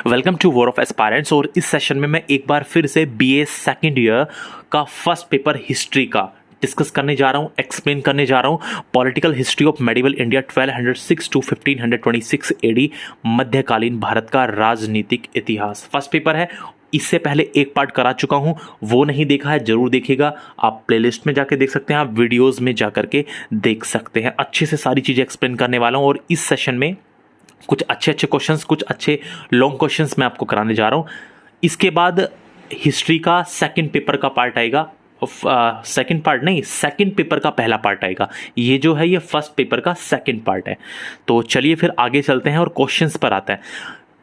Welcome to war of aspirants. और इस session में मैं एक बार फिर से बीए सेकंड ईयर का फर्स्ट पेपर हिस्ट्री का डिस्कस करने जा रहा हूँ, एक्सप्लेन करने जा रहा हूँ। Political history of medieval India 1206 to 1526 AD, मध्यकालीन भारत का राजनीतिक इतिहास फर्स्ट पेपर है। इससे पहले एक पार्ट करा चुका हूँ, वो नहीं देखा है जरूर देखिएगा। आप प्लेलिस्ट में जाके देख सकते हैं, आप वीडियोज़ में जा करके देख सकते हैं। अच्छे से सारी चीज़ें एक्सप्लेन करने वाला हूँ और इस सेशन में कुछ अच्छे क्वेश्चंस, कुछ अच्छे लॉन्ग क्वेश्चंस मैं आपको कराने जा रहा हूँ। इसके बाद हिस्ट्री का सेकंड पेपर का पार्ट आएगा। सेकंड पार्ट नहीं, सेकंड पेपर का पहला पार्ट आएगा। ये जो है ये फर्स्ट पेपर का सेकंड पार्ट है। तो चलिए फिर आगे चलते हैं और क्वेश्चंस पर आते हैं।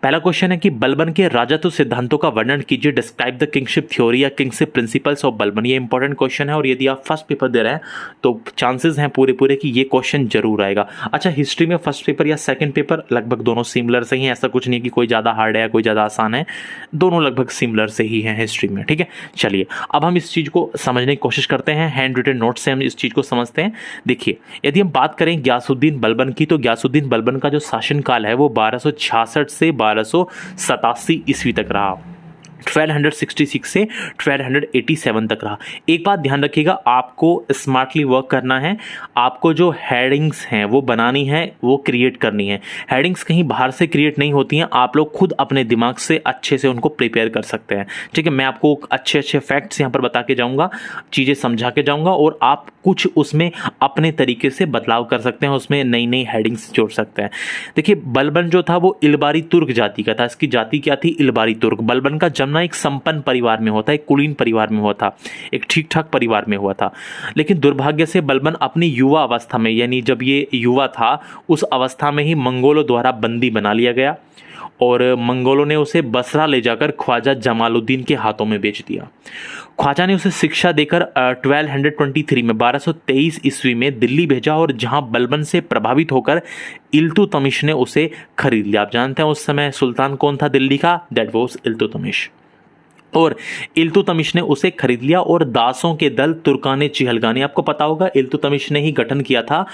पहला क्वेश्चन है कि बलबन के राजत्व सिद्धांतों का वर्णन कीजिए। डिस्क्राइब द किंगशिप थ्योरी या किंगशिप प्रिंसिपल्स ऑफ बलबन। ये इंपॉर्टेंट क्वेश्चन है और यदि आप फर्स्ट पेपर दे रहे हैं तो चांसेस हैं पूरे कि ये क्वेश्चन जरूर आएगा। अच्छा, हिस्ट्री में फर्स्ट पेपर या सेकंड पेपर लगभग दोनों सिमिलर से ही हैं। ऐसा कुछ नहीं कि कोई ज़्यादा हार्ड है या कोई ज़्यादा आसान है, दोनों लगभग सिमिलर से ही हैं हिस्ट्री में। ठीक है, चलिए अब हम इस चीज़ को समझने की कोशिश करते हैं। हैंड रिटन नोट से हम इस चीज़ को समझते हैं। देखिए, यदि हम बात करें ग्यासुद्दीन बलबन की, तो ग्यासुद्दीन बलबन का जो शासनकाल है वो 1266 से 1287 ईस्वी तक रहा। 1266 से 1287 तक रहा। एक बात ध्यान रखिएगा, आपको स्मार्टली वर्क करना है। आपको जो हेडिंग्स हैं वो बनानी है, वो क्रिएट करनी है। हेडिंग्स कहीं बाहर से क्रिएट नहीं होती हैं, आप लोग खुद अपने दिमाग से अच्छे से उनको प्रिपेयर कर सकते हैं। ठीक है, मैं आपको अच्छे फैक्ट्स यहाँ पर बता के जाऊँगा, चीज़ें समझा के जाऊँगा और आप कुछ उसमें अपने तरीके से बदलाव कर सकते हैं, उसमें नई नई हेडिंग्स जोड़ सकते हैं। देखिए, बलबन जो था वो इलबारी तुर्क जाति का था। इसकी जाति क्या थी? इलबारी तुर्क। बलबन का जन्म एक संपन्न परिवार में होता, एक कुलीन परिवार में हुआ था, एक ठीक ठाक परिवार में हुआ था। लेकिन दुर्भाग्य से बलबन अपनी युवा अवस्था में, यानी जब ये युवा था उस अवस्था में ही मंगोलों द्वारा बंदी बना लिया गया और मंगोलों ने उसे बसरा ले जाकर ख्वाजा जमालुद्दीन के हाथों में बेच दिया। ख्वाजा ने उसे शिक्षा देकर 1223 में 1223 ईस्वी में दिल्ली भेजा और जहां बलबन से प्रभावित होकर इल्तुतमिश ने उसे खरीद लिया। आप जानते हैं उस समय सुल्तान कौन था दिल्ली का? That was Iltutmish. और इल्तुतमिश ने उसे खरीद लिया और दासों के दल तुर्काने चिहलगानी, आपको पता होगा इल्तुतमिश ने ही गठन किया था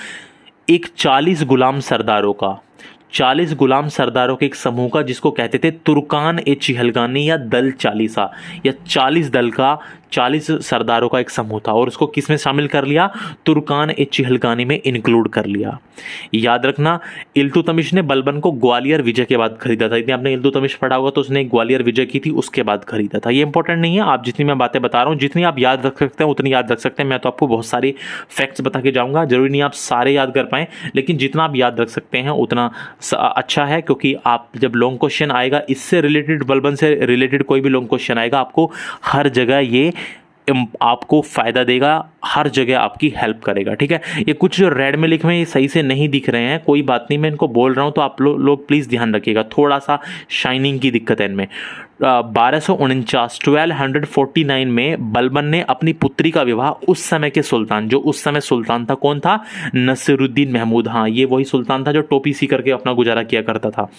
एक 40 गुलाम सरदारों का, 40 गुलाम सरदारों के एक समूह का, जिसको कहते थे तुर्कान ए चिहलगानी या दल 40 या 40 दल का, 40 सरदारों का एक समूह था। और उसको किस में शामिल कर लिया? तुर्कान ए चिहलगानी में इंक्लूड कर लिया। याद रखना, इल्तुतमिश ने बलबन को ग्वालियर विजय के बाद खरीदा था। यदि आपने इल्तुतमिश पढ़ा होगा तो उसने ग्वालियर विजय की थी, उसके बाद खरीदा था। ये इंपॉर्टेंट नहीं है, आप जितनी मैं बातें बता रहा हूँ जितनी आप याद रख सकते हैं उतनी याद रख सकते हैं। मैं तो आपको बहुत सारे फैक्ट्स बता के जाऊँगा, जरूरी नहीं आप सारे याद कर पाएँ, लेकिन जितना आप याद रख सकते हैं उतना अच्छा है, क्योंकि आप जब लॉन्ग क्वेश्चन आएगा इससे रिलेटेड, बलबन से रिलेटेड कोई भी लॉन्ग क्वेश्चन आएगा, आपको हर जगह ये आपको फायदा देगा, हर जगह आपकी हेल्प करेगा। ठीक है, ये कुछ जो रेड में लिखे हुए ये सही से नहीं दिख रहे हैं, कोई बात नहीं, मैं इनको बोल रहा हूं तो आप लोग प्लीज ध्यान रखिएगा, थोड़ा सा शाइनिंग की दिक्कत है इनमें। 1249 में बलबन ने अपनी पुत्री का विवाह उस समय के सुल्तान, जो उस समय सुल्तान था, कौन था? नसीरुद्दीन महमूद। हाँ, ये वही सुल्तान था जो टोपी सी करके अपना गुजारा किया करता था,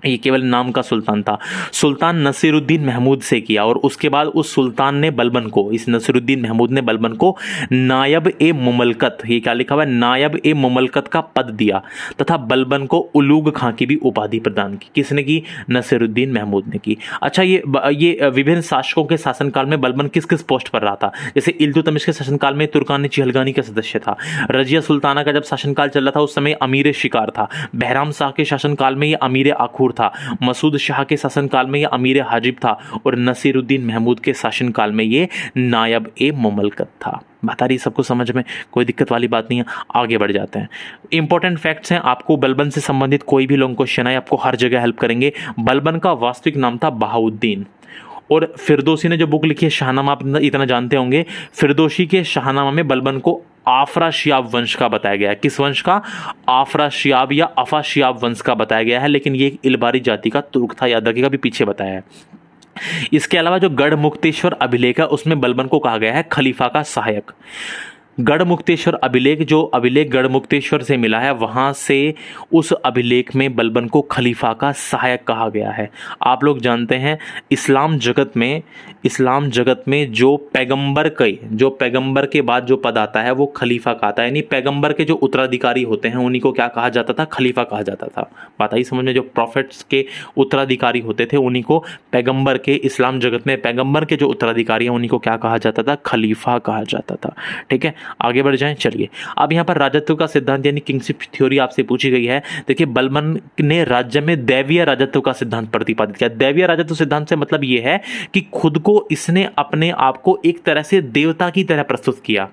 ये केवल नाम का सुल्तान था। सुल्तान नसीरुद्दीन महमूद से किया और उसके बाद उस सुल्तान ने बलबन को, इस नसीरुद्दीन महमूद ने बलबन को नायब ए मुमलकत, ये क्या लिखा हुआ है? नायब ए मुमलकत का पद दिया तथा बलबन को उलूग खां की भी उपाधि प्रदान की। किसने की? नसीरुद्दीन महमूद ने की। अच्छा, ये विभिन्न शासकों के शासनकाल में बलबन किस किस पोस्ट पर रहा था? जैसे इल्तुतमिश के शासनकाल में तुर्कान चिहलगानी का सदस्य था। रजिया सुल्ताना का जब शासनकाल चल रहा था उस समय अमीर शिकार था। बहराम शाह के शासनकाल में ये अमीर आखूर था। मसूद शाह के शासनकाल में ये अमीर हाजिब था और नसीरुद्दीन महमूद के शासनकाल में ये नायब ए मुमलकत था। बता रही सबको समझ में, कोई दिक्कत वाली बात नहीं है। आगे बढ़ जाते हैं। इंपॉर्टेंट फैक्ट्स हैं, आपको बलबन से संबंधित कोई भी लॉन्ग क्वेश्चन है आपको हर जगह हेल्प करेंगे। बलबन का वास्तविक नाम था बहाउद्दीन और फिरदौसी ने जो बुक लिखी है शाहनामा, आप इतना जानते होंगे, फिरदौसी के शाहनामा में बलबन को आफराशियाब वंश का बताया गया है। किस वंश का? आफराशियाब या अफाशियाब वंश का बताया गया है, लेकिन ये एक इलबारी जाति का तुर्क था, याद रखिएगा, अभी पीछे बताया है। इसके अलावा जो गढ़ मुक्तेश्वर अभिलेख है उसमें बलबन को कहा गया है खलीफा का सहायक। गढ़मुक्तेश्वर अभिलेख, जो अभिलेख गढ़मुक्तेश्वर से मिला है, वहाँ से उस अभिलेख में बलबन को खलीफा का सहायक कहा गया है। आप लोग जानते हैं इस्लाम जगत में जो पैगंबर के बाद जो पद आता है वो खलीफा का आता है, यानी पैगंबर के जो उत्तराधिकारी होते हैं उन्हीं को क्या कहा जाता था? खलीफा कहा जाता था। बात आई समझ में? जो प्रॉफिट्स के उत्तराधिकारी होते थे उन्हीं को पैगंबर के, इस्लाम जगत में पैगंबर के जो उत्तराधिकारी हैं उन्हीं को क्या कहा जाता था? खलीफा कहा जाता था। ठीक है, आगे बढ़ जाएं। चलिए, अब यहाँ पर राजत्व का सिद्धांत यानी किंगशिप थ्योरी आपसे पूछी गई है। देखिए, बलबन ने राज्य में दैवीय राजत्व का सिद्धांत प्रतिपादित किया। दैवीय राजत्व सिद्धांत से मतलब ये है कि खुद को इसने अपने आप को एक तरह से देवता की तरह प्रस्तुत किया,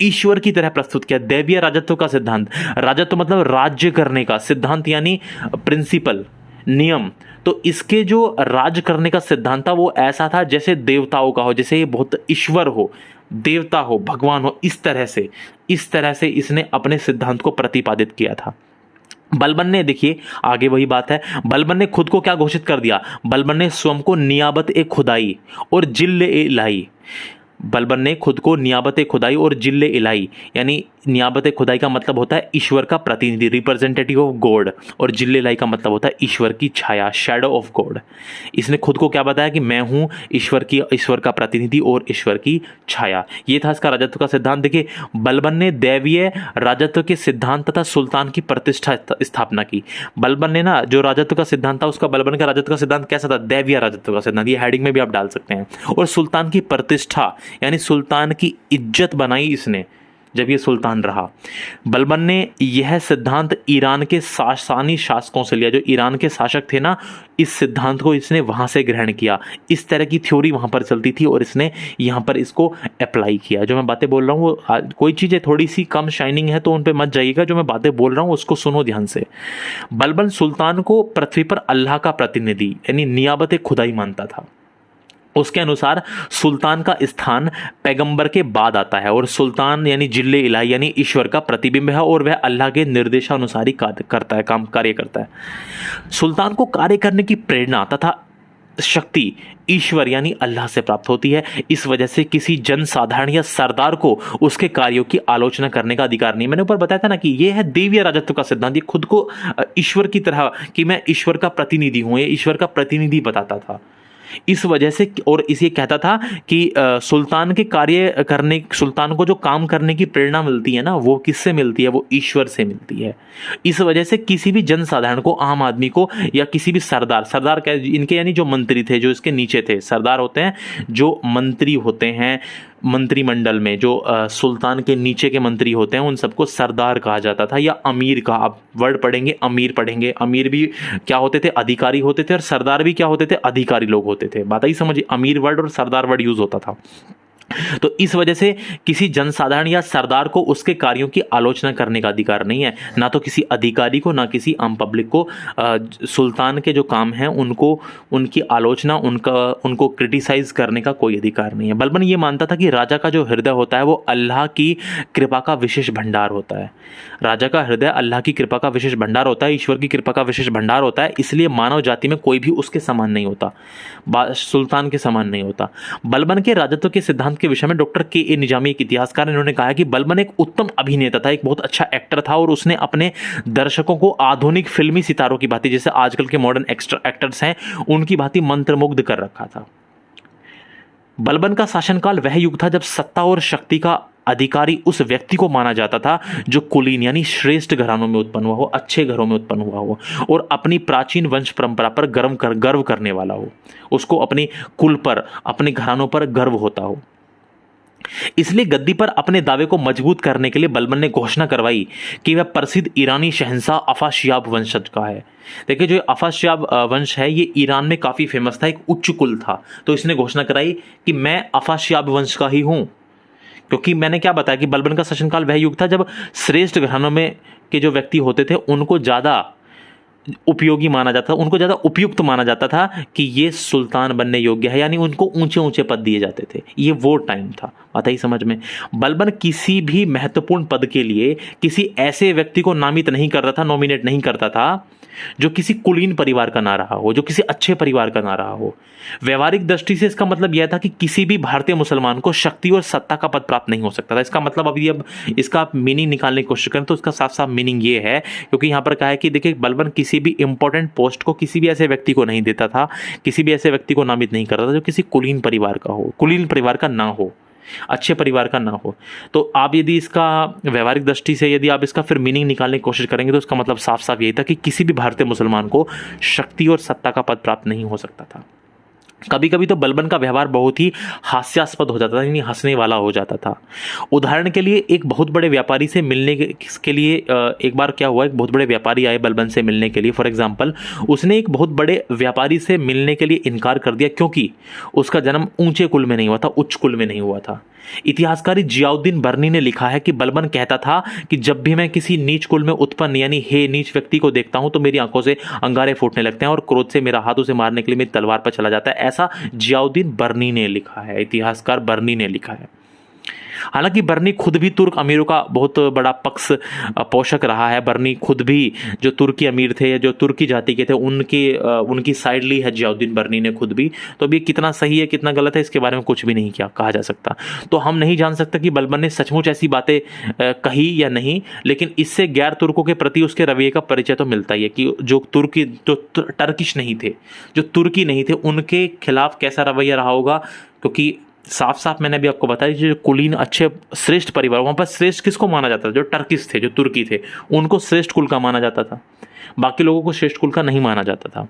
ईश्वर की तरह प्रस्तुत किया। दैवीय राजत्व का सिद्धांत, राजत्व मतलब राज्य करने का, सिद्धांत यानी प्रिंसिपल, नियम। तो इसके जो राज करने का सिद्धांत था वो ऐसा था जैसे देवताओं का हो, जैसे ये बहुत ईश्वर हो, देवता हो, भगवान हो, इस तरह से इसने अपने सिद्धांत को प्रतिपादित किया था। बलबन ने, देखिए आगे वही बात है, बलबन ने खुद को क्या घोषित कर दिया? बलबन ने स्वयं को नियाबत ए खुदाई और जिल्ले ए इलाही, बलबन ने खुद को नियाबत खुदाई और जिल्ले इलाई, यानी नियाबत खुदाई का मतलब होता है ईश्वर का प्रतिनिधि, रिप्रेजेंटेटिव ऑफ गॉड, और जिल्ले इलाई का मतलब होता है ईश्वर की छाया, शैडो ऑफ गॉड। इसने खुद को क्या बताया कि मैं हूं ईश्वर का प्रतिनिधि और ईश्वर की छाया। ये था इसका राजत्व का सिद्धांत। देखिए, बलबन ने दैवीय राजत्व के सिद्धांत तथा सुल्तान की प्रतिष्ठा स्थापना की। बलबन ने ना जो राजत्व का सिद्धांत था उसका, बलबन का राजत्व का सिद्धांत कैसा था? दैवीय राजत्व का सिद्धांत, ये हेडिंग में भी आप डाल सकते हैं। और सुल्तान की प्रतिष्ठा यानी सुल्तान की इज्जत बनाई इसने जब ये सुल्तान रहा। बलबन ने यह सिद्धांत ईरान के सासानी शासकों से लिया, जो ईरान के शासक थे ना, इस सिद्धांत को इसने वहां से ग्रहण किया। इस तरह की थ्योरी वहां पर चलती थी और इसने यहां पर इसको अप्लाई किया। जो मैं बातें बोल रहा हूं वो कोई चीजें थोड़ी सी कम शाइनिंग है तो उन पे मत जाइएगा, जो मैं बातें बोल रहा हूं उसको सुनो ध्यान से। बलबन सुल्तान को पृथ्वी पर अल्लाह का प्रतिनिधि यानी नियाबत खुदाई मानता था। उसके अनुसार सुल्तान का स्थान पैगंबर के बाद आता है और सुल्तान यानी जिल्ले इलाही यानी ईश्वर का प्रतिबिंब है और वह अल्लाह के निर्देशानुसार ही कार्य करता है। सुल्तान को कार्य करने की प्रेरणा तथा शक्ति ईश्वर यानी अल्लाह से प्राप्त होती है। इस वजह से किसी जनसाधारण या सरदार को उसके कार्यों की आलोचना करने का अधिकार नहीं। मैंने ऊपर बताया था ना कि यह है देवीय राजत्व का सिद्धांत। ये खुद को ईश्वर की तरह कि मैं ईश्वर का प्रतिनिधि हूं, ये ईश्वर का प्रतिनिधि बताता था। इस वजह से, और इसे कहता था कि सुल्तान को जो काम करने की प्रेरणा मिलती है ना, वो किससे मिलती है? वो ईश्वर से मिलती है। इस वजह से किसी भी जनसाधारण को, आम आदमी को, या किसी भी सरदार इनके यानी जो मंत्री थे, जो इसके नीचे थे, सरदार होते हैं जो मंत्री होते हैं मंत्रिमंडल में, जो सुल्तान के नीचे के मंत्री होते हैं उन सबको सरदार कहा जाता था या अमीर का। आप वर्ड पढ़ेंगे, अमीर पढ़ेंगे। अमीर भी क्या होते थे? अधिकारी होते थे। और सरदार भी क्या होते थे? अधिकारी लोग होते थे। बात आई समझिए, अमीर वर्ड और सरदार वर्ड यूज होता था। तो इस वजह से किसी जनसाधारण या सरदार को उसके कार्यों की आलोचना करने का अधिकार नहीं है, ना तो किसी अधिकारी को, ना किसी आम पब्लिक को। सुल्तान के जो काम हैं उनको, उनकी आलोचना, उनको क्रिटिसाइज करने का कोई अधिकार नहीं है। बलबन ये मानता था कि राजा का जो हृदय होता है वो अल्लाह की कृपा का विशेष भंडार होता है। राजा का हृदय अल्लाह की कृपा का विशेष भंडार होता है, ईश्वर की कृपा का विशेष भंडार होता है। इसलिए मानव जाति में कोई भी उसके समान नहीं होता, सुल्तान के समान नहीं होता। बलबन के राजत्व के सिद्धांत के विषय में डॉक्टर के निजामी, एक इतिहासकार, इन्होंने कहा कि बलबन एक उत्तम अभिनेता था, एक बहुत अच्छा एक्टर था और उसने अपने दर्शकों को आधुनिक फिल्मी सितारों की भांति, जैसे आजकल के मॉडर्न एक्टर्स हैं, उनकी भांति मंत्रमुग्ध कर रखा था। बलबन का शासनकाल वह युग था जब सत्ता और शक्ति का अधिकारी उस व्यक्ति को माना जाता था जो कुलीन यानी श्रेष्ठ घरानों में उत्पन्न हुआ हो, अच्छे घरों में उत्पन्न हुआ हो और अपनी प्राचीन वंश परंपरा पर गर्व करने वाला हो। उसको अपने कुल पर, अपने घरानों पर गर्व होता हो। इसलिए गद्दी पर अपने दावे को मजबूत करने के लिए बलबन ने घोषणा करवाई कि वह प्रसिद्ध ईरानी शहंशाह अफाशियाब वंशज का है। देखिए, जो अफाशियाब वंश है ये ईरान में काफी फेमस था, एक उच्च कुल था। तो इसने घोषणा कराई कि मैं अफाशियाब वंश का ही हूं, क्योंकि मैंने क्या बताया कि बलबन का शासनकाल वह युग था जब श्रेष्ठ घरानों में के जो व्यक्ति होते थे उनको ज्यादा उपयोगी माना जाता था, उनको ज्यादा उपयुक्त माना जाता था कि ये सुल्तान बनने योग्य है, यानी उनको ऊंचे ऊंचे पद दिए जाते थे। ये वो टाइम था, आता ही समझ में। बलबन किसी भी महत्वपूर्ण पद के लिए किसी ऐसे व्यक्ति को नामित नहीं करता था, नॉमिनेट नहीं करता था जो किसी कुलीन परिवार का ना रहा हो, जो किसी अच्छे परिवार का ना रहा हो। व्यवहारिक दृष्टि से इसका मतलब यह था कि किसी भी भारतीय मुसलमान को शक्ति और सत्ता का पद प्राप्त नहीं हो सकता था। इसका मतलब अब इसका आप मीनिंग निकालने की कोशिश करें तो इसका साफ साफ मीनिंग ये है, क्योंकि यहाँ पर कहा है कि देखिए बलबन किसी भी इंपॉर्टेंट पोस्ट को किसी भी ऐसे व्यक्ति को नहीं देता था, किसी भी ऐसे व्यक्ति को नामित नहीं करता था जो किसी कुलीन परिवार का हो, कुलीन परिवार का ना हो, अच्छे परिवार का ना हो। तो आप यदि इसका व्यवहारिक दृष्टि से यदि आप इसका फिर मीनिंग निकालने की कोशिश करेंगे तो इसका मतलब साफ साफ यही था कि किसी भी भारतीय मुसलमान को शक्ति और सत्ता का पद प्राप्त नहीं हो सकता था। कभी कभी तो बलबन का व्यवहार बहुत ही हास्यास्पद हो जाता था, यानी हंसने वाला हो जाता था। उदाहरण के लिए एक बहुत बड़े व्यापारी से मिलने के लिए एक बार क्या हुआ, एक बहुत बड़े व्यापारी आए बलबन से मिलने के लिए। फॉर एग्जांपल उसने एक बहुत बड़े व्यापारी से मिलने के लिए इनकार कर दिया क्योंकि उसका जन्म ऊंचे कुल में नहीं हुआ था, उच्च कुल में नहीं हुआ था। इतिहासकारी जियाउद्दीन बर्नी ने लिखा है कि बलबन कहता था कि जब भी मैं किसी नीच कुल में उत्पन्न यानी हे नीच व्यक्ति को देखता हूं तो मेरी आंखों से अंगारे फूटने लगते हैं और क्रोध से मेरा हाथ उसे मारने के लिए मेरी तलवार पर चला जाता है। ऐसा जियाउद्दीन बर्नी ने लिखा है, इतिहासकार बर्नी ने लिखा है। हालांकि बर्नी खुद भी तुर्क अमीरों का बहुत बड़ा पक्ष पोषक रहा है। बर्नी खुद भी जो तुर्की अमीर थे, जो तुर्की जाति के थे, उनकी साइड ली है जियाउद्दीन बर्नी ने खुद भी। तो अब ये कितना सही है कितना गलत है इसके बारे में कुछ भी नहीं कहा जा सकता। तो हम नहीं जान सकते कि बलबन ने सचमुच ऐसी बातें कही या नहीं, लेकिन इससे गैर तुर्कों के प्रति उसके रवैये का परिचय तो मिलता ही है कि जो टर्किश नहीं थे, जो तुर्की नहीं थे, उनके खिलाफ कैसा रवैया रहा होगा। क्योंकि साफ साफ मैंने भी आपको बताया जो कुलीन अच्छे श्रेष्ठ परिवार, वहां पर श्रेष्ठ किसको माना जाता था, जो टर्किश थे, जो तुर्की थे, उनको श्रेष्ठ कुल का माना जाता था, बाकी लोगों को श्रेष्ठ कुल का नहीं माना जाता था।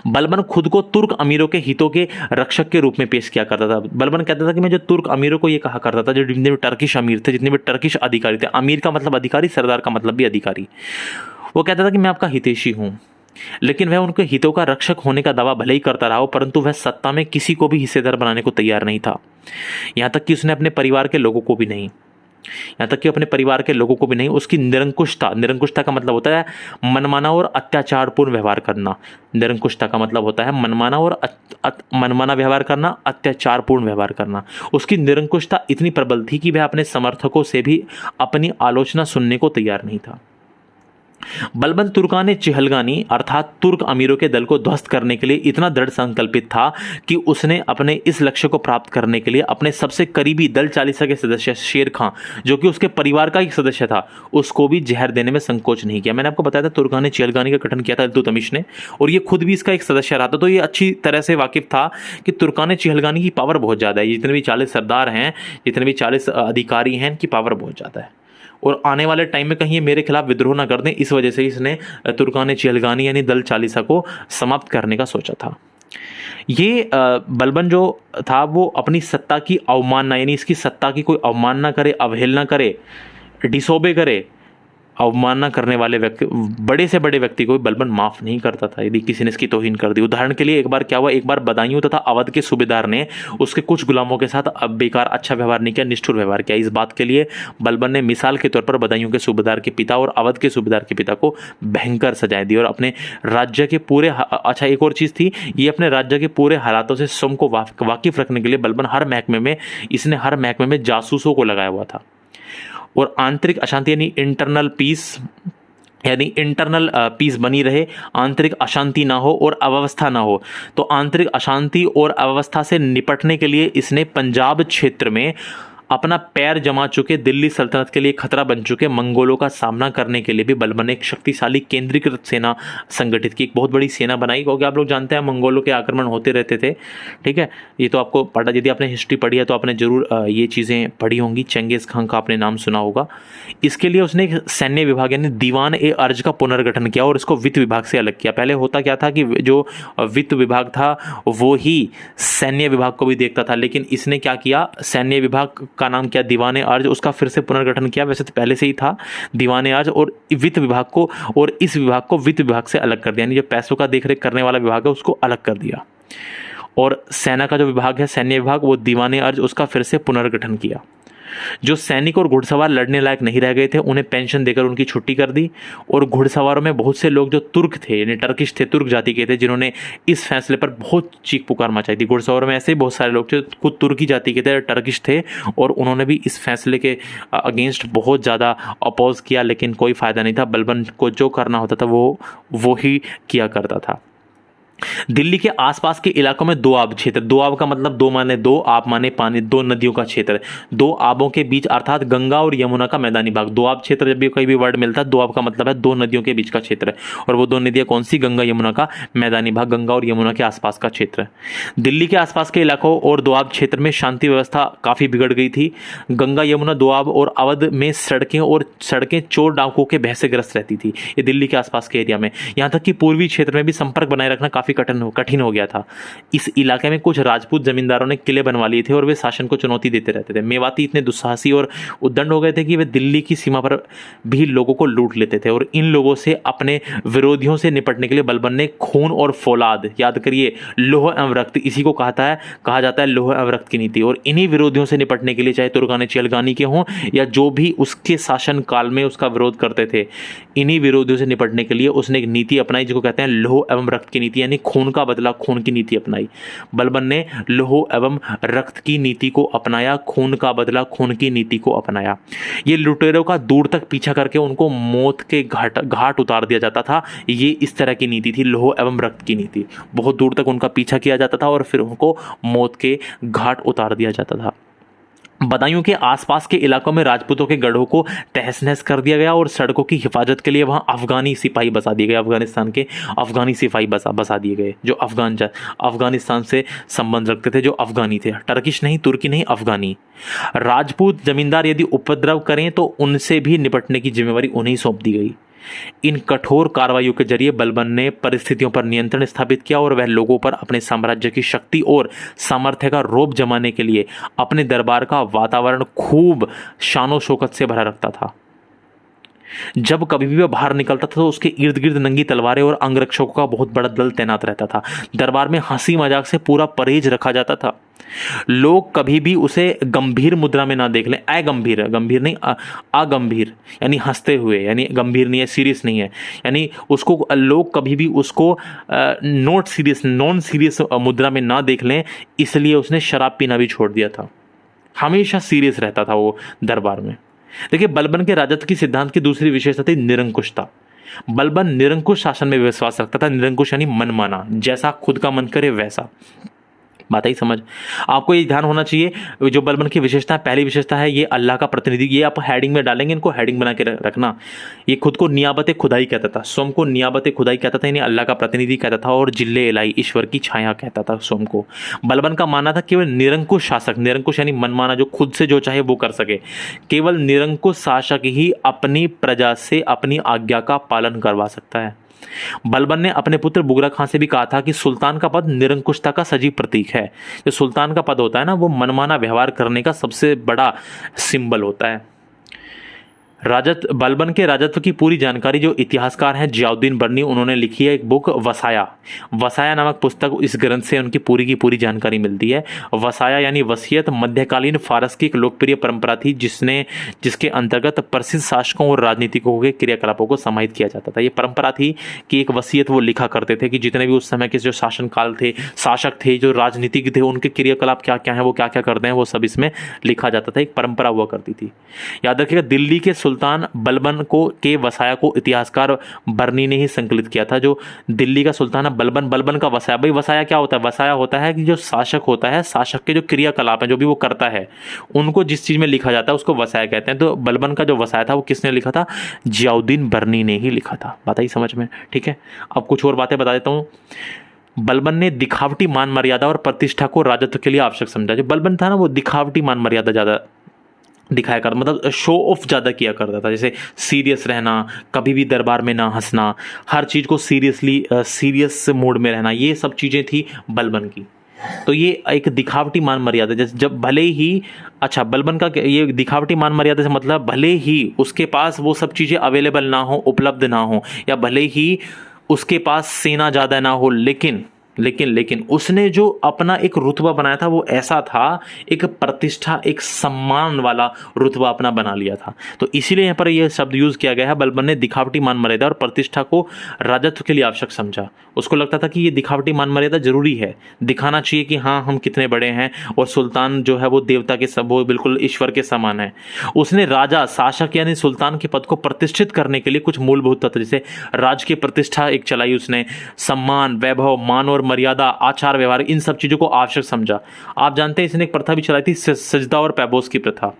बलबन खुद को तुर्क अमीरों के हितों के रक्षक के रूप में पेश किया करता था। बलबन कहता था कि मैं जो तुर्क अमीरों को ये कहा करता था, जो जितने भी टर्किश अमीर थे, जितने भी टर्किश अधिकारी थे, अमीर का मतलब अधिकारी, सरदार का मतलब भी अधिकारी, वो कहता था कि मैं आपका हितैषी हूं। लेकिन वह उनके हितों का रक्षक होने का दावा भले ही करता रहा हो, परंतु वह सत्ता में किसी को भी हिस्सेदार बनाने को तैयार नहीं था। यहां तक कि उसने अपने परिवार के लोगों को भी नहीं, उसकी निरंकुशता का मतलब होता है मनमाना और अत्याचारपूर्ण व्यवहार करना। निरंकुशता का मतलब होता है मनमाना व्यवहार करना, अत्याचारपूर्ण व्यवहार करना। उसकी निरंकुशता इतनी प्रबल थी कि वह अपने समर्थकों से भी अपनी आलोचना सुनने को तैयार नहीं था। बलबन तुर्कान चिहलगानी अर्थात तुर्क अमीरों के दल को ध्वस्त करने के लिए इतना दृढ़ संकल्पित था कि उसने अपने इस लक्ष्य को प्राप्त करने के लिए अपने सबसे करीबी दल चालीसा के सदस्य शेर खां, जो कि उसके परिवार का एक सदस्य था, उसको भी जहर देने में संकोच नहीं किया। मैंने आपको बताया था तुर्कान चिहलगानी का गठन किया था इल्तुतमिश ने, और ये खुद भी इसका एक सदस्य रहा था। तो ये अच्छी तरह से वाकिफ था कि तुर्कान चिहलगानी की पावर बहुत ज़्यादा है, जितने भी 40 सरदार हैं, जितने भी 40 अधिकारी हैं, इनकी पावर बहुत ज़्यादा है, और आने वाले टाइम में कहीं ये मेरे खिलाफ विद्रोह ना कर दें, इस वजह से इसने तुर्कान चिहलगानी यानी दल चालीसा को समाप्त करने का सोचा था। ये बलबन जो था वो अपनी सत्ता की अवमानना, यानी इसकी सत्ता की कोई अवमानना करे, अवहेलना करे, डिसोबे करे, अवमानना करने वाले व्यक्ति, बड़े से बड़े व्यक्ति को भी बलबन माफ नहीं करता था यदि किसी ने इसकी तौहीन कर दी। उदाहरण के लिए एक बार क्या हुआ, एक बार बदायूं तथा अवध के सूबेदार ने उसके कुछ गुलामों के साथ अब बेकार अच्छा व्यवहार नहीं किया, निष्ठुर व्यवहार किया। इस बात के लिए बलबन ने मिसाल के तौर पर बदायूं के सूबेदार के पिता और अवध के सूबेदार के पिता को भयंकर सजाएं दी और अपने राज्य के पूरे अच्छा एक और चीज़ थी, ये अपने राज्य के पूरे हालातों से स्वयं को वाकिफ रखने के लिए बलबन हर महकमे में जासूसों को लगाया हुआ था। और आंतरिक अशांति यानी इंटरनल पीस बनी रहे, आंतरिक अशांति ना हो और अव्यवस्था ना हो। तो आंतरिक अशांति और अव्यवस्था से निपटने के लिए इसने पंजाब क्षेत्र में अपना पैर जमा चुके दिल्ली सल्तनत के लिए खतरा बन चुके मंगोलों का सामना करने के लिए भी बलबन ने एक शक्तिशाली केंद्रीकृत सेना संगठित की, एक बहुत बड़ी सेना बनाई। क्योंकि आप लोग जानते हैं मंगोलों के आक्रमण होते रहते थे, ठीक है, ये तो आपको पता, यदि आपने हिस्ट्री पढ़ी है तो आपने जरूर ये चीज़ें पढ़ी होंगी। चंगेज़ खान का आपने नाम सुना होगा। इसके लिए उसने एक सैन्य विभाग यानी दीवान ए अर्ज का पुनर्गठन किया और इसको वित्त विभाग से अलग किया। पहले होता क्या था कि जो वित्त विभाग था वो ही सैन्य विभाग को भी देखता था, लेकिन इसने क्या किया, सैन्य विभाग का नाम क्या, दीवाने अर्ज, उसका फिर से पुनर्गठन किया। वैसे तो पहले से ही था दीवाने अर्ज, और वित्त विभाग को और इस विभाग को वित्त विभाग से अलग कर दिया, यानी जो पैसों का देखरेख करने वाला विभाग है उसको अलग कर दिया। और सेना का जो विभाग है, सैन्य विभाग, वो दीवाने अर्ज, उसका फिर से पुनर्गठन किया। जो सैनिक और घुड़सवार लड़ने लायक नहीं रह गए थे उन्हें पेंशन देकर उनकी छुट्टी कर दी। और घुड़सवारों में बहुत से लोग जो तुर्क थे, यानी टर्किश थे, तुर्क जाति के थे, जिन्होंने इस फैसले पर बहुत चीख पुकार मचाई थी। घुड़सवारों में ऐसे ही बहुत सारे लोग थे, खुद तुर्की जाति के थे, टर्किश थे, और उन्होंने भी इस फैसले के अगेंस्ट बहुत ज़्यादा अपोज किया, लेकिन कोई फ़ायदा नहीं था। बलबन को जो करना होता था वो ही किया करता था। दिल्ली के आसपास के इलाकों में दो आब क्षेत्र, दो आब का मतलब दो माने दो, आब माने पानी, दो नदियों का क्षेत्र, दो आबों के बीच अर्थात गंगा और यमुना का मैदानी भाग। दो आब क्षेत्र जब भी कोई भी वर्ड मिलता है, दो आब का मतलब है दो नदियों के बीच का क्षेत्र, और वो दो नदियां कौन सी? गंगा यमुना का मैदानी भाग, गंगा और यमुना के आसपास का क्षेत्र। दिल्ली के आसपास के इलाकों और दो आब क्षेत्र में शांति व्यवस्था काफी बिगड़ गई थी। गंगा यमुना दो आब और अवध में सड़कें चोर डाकुओं के भय से ग्रस्त रहती थी। ये दिल्ली के आसपास के एरिया में, यहाँ तक कि पूर्वी क्षेत्र में भी संपर्क बनाए रखना काफी कठिन हो गया था। इस इलाके में कुछ राजपूत जमींदारों ने किले बनवा लिए थे और वे शासन को चुनौती देते रहते थे। मेवाती इतने दुस्साहसी और उद्दंड हो गए थे कि वे दिल्ली की सीमा पर भी लोगों को लूट लेते थे, और इन लोगों से अपने विरोधियों से निपटने के लिए बलबन ने खून और फौलाद, याद करिए लौह एवं रक्त, इसी को कहा जाता है लौह एवं रक्त की नीति। और इन्हीं विरोधियों से निपटने के लिए, चाहे तुर्कानी चिलगानी के हों या जो भी उसके शासन काल में उसका विरोध करते थे, इन्हीं विरोधियों से निपटने के लिए उसने एक नीति अपनाई जिसको कहते हैं लौह एवं रक्त की नीति, यानी खून का बदला खून की नीति अपनाई। बलबन ने लौह एवं रक्त की नीति को अपनाया, खून का बदला खून की नीति को अपनाया। ये लुटेरों का दूर तक पीछा करके उनको मौत के घाट उतार दिया जाता था। ये इस तरह की नीति थी, लौह एवं रक्त की नीति। बहुत दूर तक उनका पीछा किया जाता था और फिर उनको मौत के घाट उतार दिया जाता था। बदायूं के आसपास के इलाकों में राजपूतों के गढ़ों को तहस नहस कर दिया गया और सड़कों की हिफाजत के लिए वहां अफगानी सिपाही बसा दिए गए। अफगानिस्तान के अफगानी सिपाही बसा दिए गए जो अफगानिस्तान से संबंध रखते थे, जो अफगानी थे, टर्किश नहीं, तुर्की नहीं, अफगानी। राजपूत जमींदार यदि उपद्रव करें तो उनसे भी निपटने की जिम्मेवारी उन्हें सौंप दी गई। इन कठोर कार्रवाइयों के जरिए बलबन ने परिस्थितियों पर नियंत्रण स्थापित किया और वह लोगों पर अपने साम्राज्य की शक्ति और सामर्थ्य का रौब जमाने के लिए अपने दरबार का वातावरण खूब शानो शौकत से भरा रखता था। जब कभी भी वह बाहर निकलता था तो उसके इर्द गिर्द नंगी तलवारें और अंगरक्षकों का बहुत बड़ा दल तैनात रहता था। दरबार में हंसी मजाक से पूरा परहेज रखा जाता था। लोग कभी भी उसे गंभीर मुद्रा में ना देख लें, गंभीर नहीं, अगंभीर यानी हंसते हुए, यानी गंभीर नहीं है, सीरियस नहीं है, यानी उसको लोग कभी भी उसको नॉन सीरियस मुद्रा में ना देख लें, इसलिए उसने शराब पीना भी छोड़ दिया था। हमेशा सीरियस रहता था वो दरबार में। देखिए, बलबन के राजत्व की सिद्धांत की दूसरी विशेषता थी निरंकुशता। बलबन निरंकुश शासन में विश्वास रखता था। निरंकुश यानी मनमाना, जैसा खुद का मन करे वैसा। बात ही समझ। आपको ये ध्यान होना चाहिए, जो बलबन की विशेषता है, पहली विशेषता है ये अल्लाह का प्रतिनिधि। ये आप हेडिंग में डालेंगे, इनको हेडिंग बना के रखना। ये खुद को नियाबत खुदाई कहता था, स्वयं को नियाबत खुदाई कहता था, यानी अल्लाह का प्रतिनिधि कहता था, और जिल्ले इलाई, ईश्वर की छाया कहता था स्वयं को। बलबन का मानना था केवल निरंकुश शासक, निरंकुश यानी मनमाना, जो खुद से जो चाहे वो कर सके, केवल निरंकुश शासक ही अपनी प्रजा से अपनी आज्ञा का पालन करवा सकता है। बलबन ने अपने पुत्र बुगरा खां से भी कहा था कि सुल्तान का पद निरंकुशता का सजीव प्रतीक है। जो सुल्तान का पद होता है ना, वो मनमाना व्यवहार करने का सबसे बड़ा सिंबल होता है। बलबन के राजत्व की पूरी जानकारी जो इतिहासकार हैं जियाउद्दीन बर्नी, उन्होंने लिखी है एक बुक वसाया नामक पुस्तक। इस ग्रंथ से उनकी पूरी की पूरी जानकारी मिलती है। वसाया यानी वसीयत मध्यकालीन फारस की एक लोकप्रिय परंपरा थी जिसके अंतर्गत प्रसिद्ध शासकों और राजनीतिकों के क्रियाकलापों को समाहित किया जाता था। ये परंपरा थी कि एक वसीयत वो लिखा करते थे कि जितने भी उस समय के जो शासनकाल थे, शासक थे, जो राजनीतिक थे, उनके क्रियाकलाप क्या क्या हैं, वो क्या क्या करते हैं, वो सब इसमें लिखा जाता था। एक परंपरा हुआ करती थी। याद रखिएगा, दिल्ली के सुल्तान बलबन के वसाया को इतिहासकार बर्नी ने ही संकलित किया था। जो दिल्ली का सुल्तान है बलबन का वसाया, भाई वसाया क्या होता है? वसाया होता है कि जो शासक होता है, शासक के जो क्रियाकलाप हैं, जो भी वो करता है, उनको जिस चीज में लिखा जाता है उसको वसाया कहते हैं। तो बलबन का जो वसाया था वो किसने लिखा था? जियाउद्दीन बर्नी ने ही लिखा था। बात आई समझ में? ठीक है, अब कुछ और बातें बता देता हूँ। बलबन ने दिखावटी मान मर्यादा और प्रतिष्ठा को राजत्व के लिए आवश्यक समझा। जो बलबन था ना, वो दिखावटी मान मर्यादा ज्यादा दिखाया करता, मतलब शो ऑफ ज़्यादा किया करता था। जैसे सीरियस रहना, कभी भी दरबार में ना हंसना, हर चीज़ को सीरियस मोड में रहना, ये सब चीज़ें थी बलबन की। तो ये एक दिखावटी मान मर्यादा, जैसे जब भले ही, अच्छा, बलबन का ये दिखावटी मान मर्यादा से मतलब भले ही उसके पास वो सब चीज़ें अवेलेबल ना हो, उपलब्ध ना हो, या भले ही उसके पास सेना ज़्यादा ना हो, लेकिन लेकिन उसने जो अपना एक रुतबा बनाया था वो ऐसा था, एक प्रतिष्ठा, एक सम्मान वाला रुतबा अपना बना लिया था। तो इसीलिए यहाँ पर यह शब्द यूज किया गया है। बलबन ने दिखावटी मान मर्यादा और प्रतिष्ठा को राजत्व के लिए आवश्यक समझा। उसको लगता था कि ये दिखावटी मान मर्यादा जरूरी है, दिखाना चाहिए कि हाँ हम कितने बड़े हैं, और सुल्तान जो है वो देवता के सब, वो बिल्कुल ईश्वर के समान है। उसने राजा, शासक यानी सुल्तान के पद को प्रतिष्ठित करने के लिए कुछ मूलभूत तत्व, जैसे राज की प्रतिष्ठा एक चलाई उसने, सम्मान, वैभव, मान और मर्यादा, आचार व्यवहार, इन सब चीजों को आवश्यक समझा। आप जानते हैं इसने एक प्रथा भी चलाई थी, सजदा और पैबोस की प्रथा।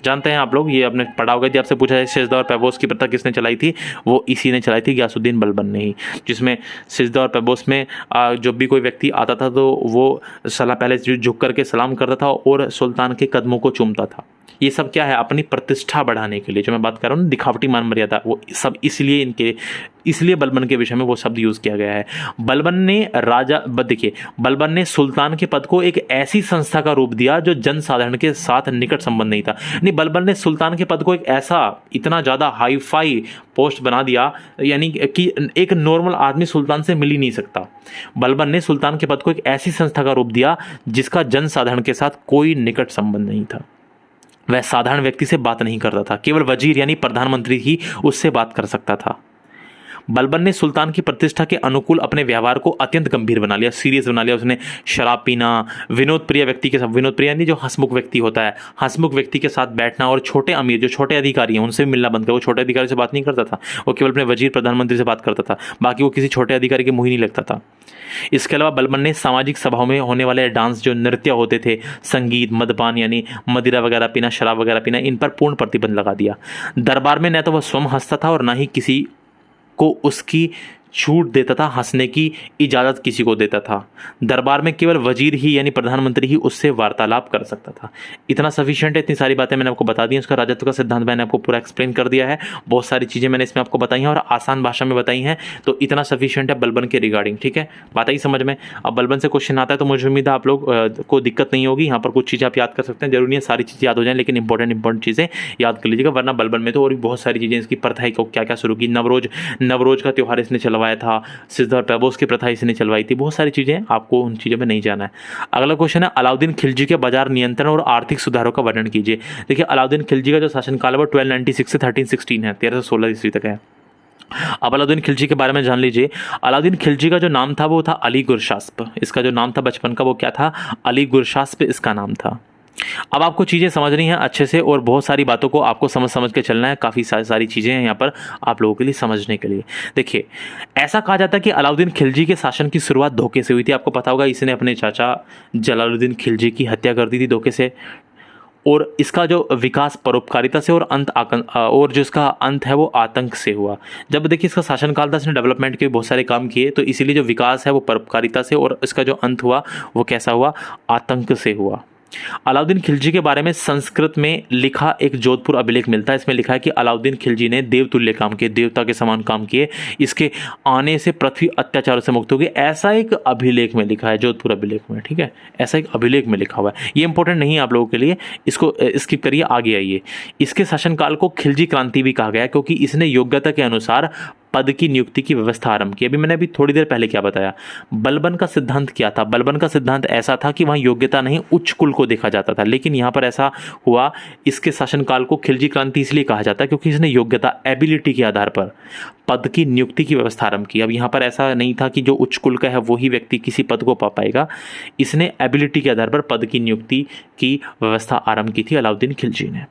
जानते हैं आप लोग, ये आपने पढ़ा होगा। यदि आपसे पूछा जाए सजदा और पैबोस की प्रथा किसने चलाई थी, वो इसी ने चलाई थी, गयासुद्दीन बलबन ने ही। जिसमें सजदा और पैबोस में जब भी कोई व्यक्ति आता था तो वो सलाम पहले झुक करके सलाम करता था और सुल्तान के कदमों को चूमता था। ये सब क्या है, अपनी प्रतिष्ठा बढ़ाने के लिए, जो मैं बात कर रहा हूँ दिखावटी मान मर्यादा, वो सब इसलिए बलबन के विषय में वो शब्द यूज किया गया है। बलबन ने सुल्तान के पद को एक ऐसी संस्था का रूप दिया जो जनसाधारण के साथ निकट संबंध नहीं था। नहीं, बलबन ने सुल्तान के पद को एक ऐसा इतना ज्यादा हाई फाई पोस्ट बना दिया, यानी कि एक नॉर्मल आदमी सुल्तान से मिल ही नहीं सकता। बलबन ने सुल्तान के पद को एक ऐसी संस्था का रूप दिया जिसका जनसाधारण के साथ कोई निकट संबंध नहीं था। वह साधारण व्यक्ति से बात नहीं करता था, केवल वजीर यानी प्रधानमंत्री ही उससे बात कर सकता था। बलबन ने सुल्तान की प्रतिष्ठा के अनुकूल अपने व्यवहार को अत्यंत गंभीर बना लिया, सीरियस बना लिया। उसने शराब पीना, विनोद प्रिय व्यक्ति के साथ, विनोद प्रिय यानी जो हंसमुख व्यक्ति होता है, हंसमुख व्यक्ति के साथ बैठना, और छोटे अमीर जो छोटे अधिकारी हैं उनसे मिलना बंद कर। वो छोटे अधिकारी से बात नहीं करता था, वो केवल अपने वजीर प्रधानमंत्री से बात करता था, बाकी वो किसी छोटे अधिकारी के मुंह ही नहीं लगता था। इसके अलावा बलबन ने सामाजिक सभाओं में होने वाले डांस, जो नृत्य होते थे, संगीत, मदपान यानी मदिरा वगैरह पीना, शराब वगैरह पीना, इन पर पूर्ण प्रतिबंध लगा दिया। दरबार में न तो वह स्वयं हंसता था और न ही किसी को उसकी छूट देता था, हंसने की इजाज़त किसी को देता था। दरबार में केवल वजीर ही यानी प्रधानमंत्री ही उससे वार्तालाप कर सकता था। इतना सफिशिएंट है, इतनी सारी बातें मैंने आपको बता दी हैं। उसका राजत्व का सिद्धांत मैंने आपको पूरा एक्सप्लेन कर दिया है, बहुत सारी चीज़ें मैंने इसमें आपको बताई हैं और आसान भाषा में बताई हैं, तो इतना सफिशिएंट है बलबन के रिगार्डिंग। ठीक है, बात आई समझ में। अब बलबन से क्वेश्चन आता है तो मुझे उम्मीद है आप लोग को दिक्कत नहीं होगी। यहाँ पर कुछ चीज़ें आप याद कर सकते हैं, जरूरी है सारी चीज़ें याद हो जाएं, लेकिन इंपॉर्टेंट चीज़ें याद कर लीजिएगा, वरना बलबन में तो और भी बहुत सारी चीज़ें, इसकी प्रथा है क्या क्या शुरू की, नवरोज का त्यौहार इसने चलवाया था, सिद्धा और पैबोस की प्रथा इसने चलवाई थी, बहुत सारी चीजें, आपको उन चीजों में नहीं जाना है। अगला क्वेश्चन है, अलाउद्दीन खिलजी के बाजार नियंत्रण और आर्थिक सुधारों का वर्णन कीजिए। देखिए, अलाउद्दीन खिलजी का जो शासनकाल है वो 1296 से 1316 है, 1316 ईस्वी तक है। अब अलाउद्दीन खिलजी के बारे में जान लीजिए। अलाउद्दीन खिलजी का जो नाम था वो था अली गुरशास्प। इसका जो नाम था बचपन का वो क्या था, अली गुरशास्प इसका नाम था। अब आपको चीज़ें समझनी है अच्छे से, और बहुत सारी बातों को आपको समझ के चलना है। काफ़ी सारी चीज़ें हैं यहाँ पर आप लोगों के लिए समझने के लिए। देखिए, ऐसा कहा जाता है कि अलाउद्दीन खिलजी के शासन की शुरुआत धोखे से हुई थी। आपको पता होगा, इसने अपने चाचा जलालुद्दीन खिलजी की हत्या कर दी थी धोखे से, और इसका जो विकास परोपकारिता से और जो इसका अंत है वो आतंक से हुआ। जब देखिए इसका शासनकाल था, इसने डेवलपमेंट के बहुत सारे काम किए, तो इसीलिए जो विकास है वो परोपकारिता से, और इसका जो अंत हुआ वो कैसा हुआ, आतंक से हुआ। अलाउद्दीन खिलजी के बारे में संस्कृत में लिखा एक जोधपुर अभिलेख मिलता है। इसमें लिखा है कि अलाउद्दीन खिलजी ने देवतुल्य काम किए, देवता के समान काम किए, इसके आने से पृथ्वी अत्याचार से मुक्त हो गई। ऐसा एक अभिलेख में लिखा है, जोधपुर अभिलेख में। ठीक है, ऐसा एक अभिलेख में लिखा हुआ है। ये इंपॉर्टेंट नहीं है आप लोगों के लिए, इसको स्किप करिए, आगे आइए। इसके शासनकाल को खिलजी क्रांति भी कहा गया, क्योंकि इसने योग्यता के अनुसार पद की नियुक्ति की व्यवस्था आरंभ की। मैंने थोड़ी देर पहले क्या बताया, बलबन का सिद्धांत क्या था। बलबन का सिद्धांत ऐसा था कि वहां योग्यता नहीं, उच्च कुल को देखा जाता था, लेकिन यहां पर ऐसा हुआ। इसके शासनकाल को खिलजी क्रांति इसलिए कहा जाता है क्योंकि इसने योग्यता, एबिलिटी के आधार पर पद की नियुक्ति की व्यवस्था आरंभ की। अब यहाँ पर ऐसा नहीं था कि जो उच्च कुल का है वही व्यक्ति किसी पद को पा पाएगा। इसने एबिलिटी के आधार पर पद की नियुक्ति की व्यवस्था आरंभ की थी अलाउद्दीन खिलजी ने।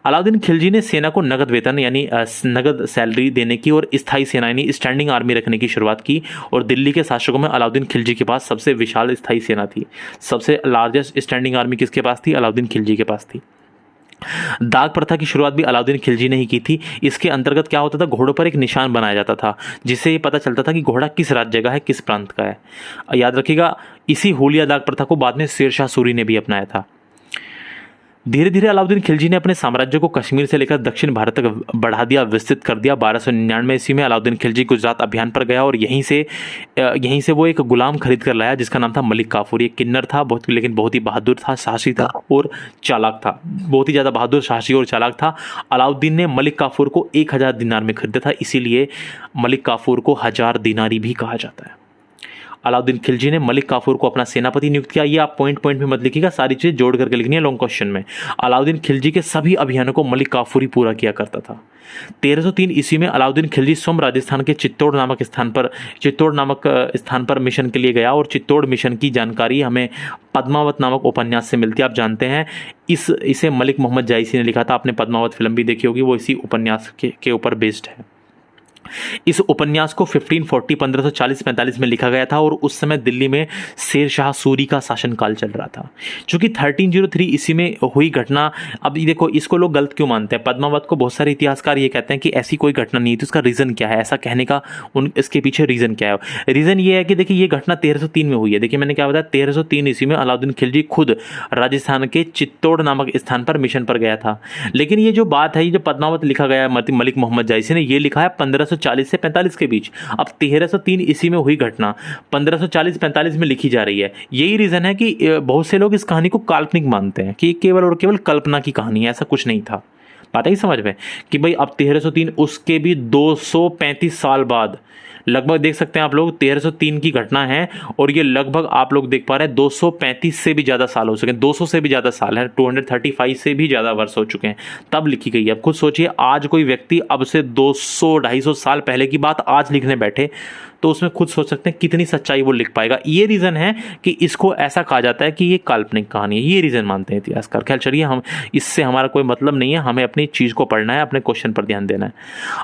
अलाउद्दीन खिलजी ने सेना को नगद वेतन यानी नगद सैलरी देने की और स्थायी सेना यानी स्टैंडिंग आर्मी रखने की शुरुआत की, और दिल्ली के शासकों में अलाउद्दीन खिलजी के पास सबसे विशाल स्थायी सेना थी। सबसे लार्जेस्ट स्टैंडिंग आर्मी किसके पास थी, अलाउद्दीन खिलजी के पास थी। दाग प्रथा की शुरुआत भी अलाउद्दीन खिलजी ने ही की थी। इसके अंतर्गत क्या होता था, घोड़ों पर एक निशान बनाया जाता था, जिससे ये पता चलता था कि घोड़ा किस राज्य का है, किस प्रांत का है। याद रखिएगा, इसी हुलिया दाग प्रथा को बाद में शेरशाह सूरी ने भी अपनाया था। धीरे धीरे अलाउद्दीन खिलजी ने अपने साम्राज्य को कश्मीर से लेकर दक्षिण भारत तक बढ़ा दिया, विस्तृत कर दिया। 1299 ईस्वी में अलाउद्दीन खिलजी गुजरात अभियान पर गया, और यहीं से वो एक गुलाम खरीद कर लाया जिसका नाम था मलिक काफूर। ये किन्नर था, लेकिन बहुत ही बहादुर था, साहसी था और चालाक था। बहुत ही ज़्यादा बहादुर, साहसी और चालाक था। अलाउद्दीन ने मलिक काफूर को 1000 दिनार में खरीदा था, इसीलिए मलिक काफूर को 1000 दिनारी भी कहा जाता है। अलाउद्दीन खिलजी ने मलिक काफूर को अपना सेनापति नियुक्त किया। ये आप पॉइंट पॉइंट में मत लिखिएगा, सारी चीज़ जोड़ करके लिखनी है लॉन्ग क्वेश्चन में। अलाउद्दीन खिलजी के सभी अभियानों को मलिक काफूर ही पूरा किया करता था। 1303 ईस्वी में अलाउद्दीन खिलजी स्वयं राजस्थान के चित्तौड़ नामक स्थान पर मिशन के लिए गया, और चित्तौड़ मिशन की जानकारी हमें पद्मावत नामक उपन्यास से मिलती है। आप जानते हैं इसे मलिक मोहम्मद जायसी ने लिखा था। आपने पद्मावत फिल्म भी देखी होगी, वो इसी उपन्यास के ऊपर बेस्ड है। इस उपन्यास को 1540-1545 में लिखा गया था, और उस समय दिल्ली में शेर शाह सूरी का शासनकाल चल रहा था। चूंकि 1303 ईस्वी में हुई घटना, अब ये देखो इसको लोग गलत क्यों मानते हैं। पद्मावत को बहुत सारे इतिहासकार ये कहते हैं कि ऐसी कोई घटना नहीं थी, उसका रीज़न क्या है, ऐसा कहने का इसके पीछे रीज़न क्या है। रीज़न ये है कि देखिए ये घटना 1303 में हुई है। देखिए मैंने क्या बताया, 1303 ईस्वी में अलाउद्दीन खिलजी खुद राजस्थान के चित्तौड़ नामक स्थान पर मिशन पर गया था। लेकिन ये जो बात है, ये जो पद्मावत लिखा गया है मलिक मोहम्मद जायसी ने, ये लिखा है 1540 से 45 के बीच। अब 1303 ईस्वी में हुई घटना 1540-45 में लिखी जा रही है। यही रीजन है कि बहुत से लोग इस कहानी को काल्पनिक मानते हैं कि केवल और केवल कल्पना की कहानी है, ऐसा कुछ नहीं था। बात है समझ में कि भाई अब 1303 उसके भी 235 साल बाद, लगभग देख सकते हैं आप लोग 1303 की घटना है, और ये लगभग आप लोग देख पा रहे हैं 235 से भी ज़्यादा साल हो चुके हैं, 200 से भी ज़्यादा साल है, 235 से भी ज़्यादा वर्ष हो चुके हैं तब लिखी गई है। अब खुद सोचिए, आज कोई व्यक्ति अब से 200-250 साल पहले की बात आज लिखने बैठे तो उसमें खुद सोच सकते हैं कितनी सच्चाई वो लिख पाएगा। ये रीज़न है कि इसको ऐसा कहा जाता है कि ये काल्पनिक कहानी है, ये रीज़न मानते हैं इतिहासकार। खैर चलिए, हम इससे हमारा कोई मतलब नहीं है, हमें अपनी चीज़ को पढ़ना है, अपने क्वेश्चन पर ध्यान देना है।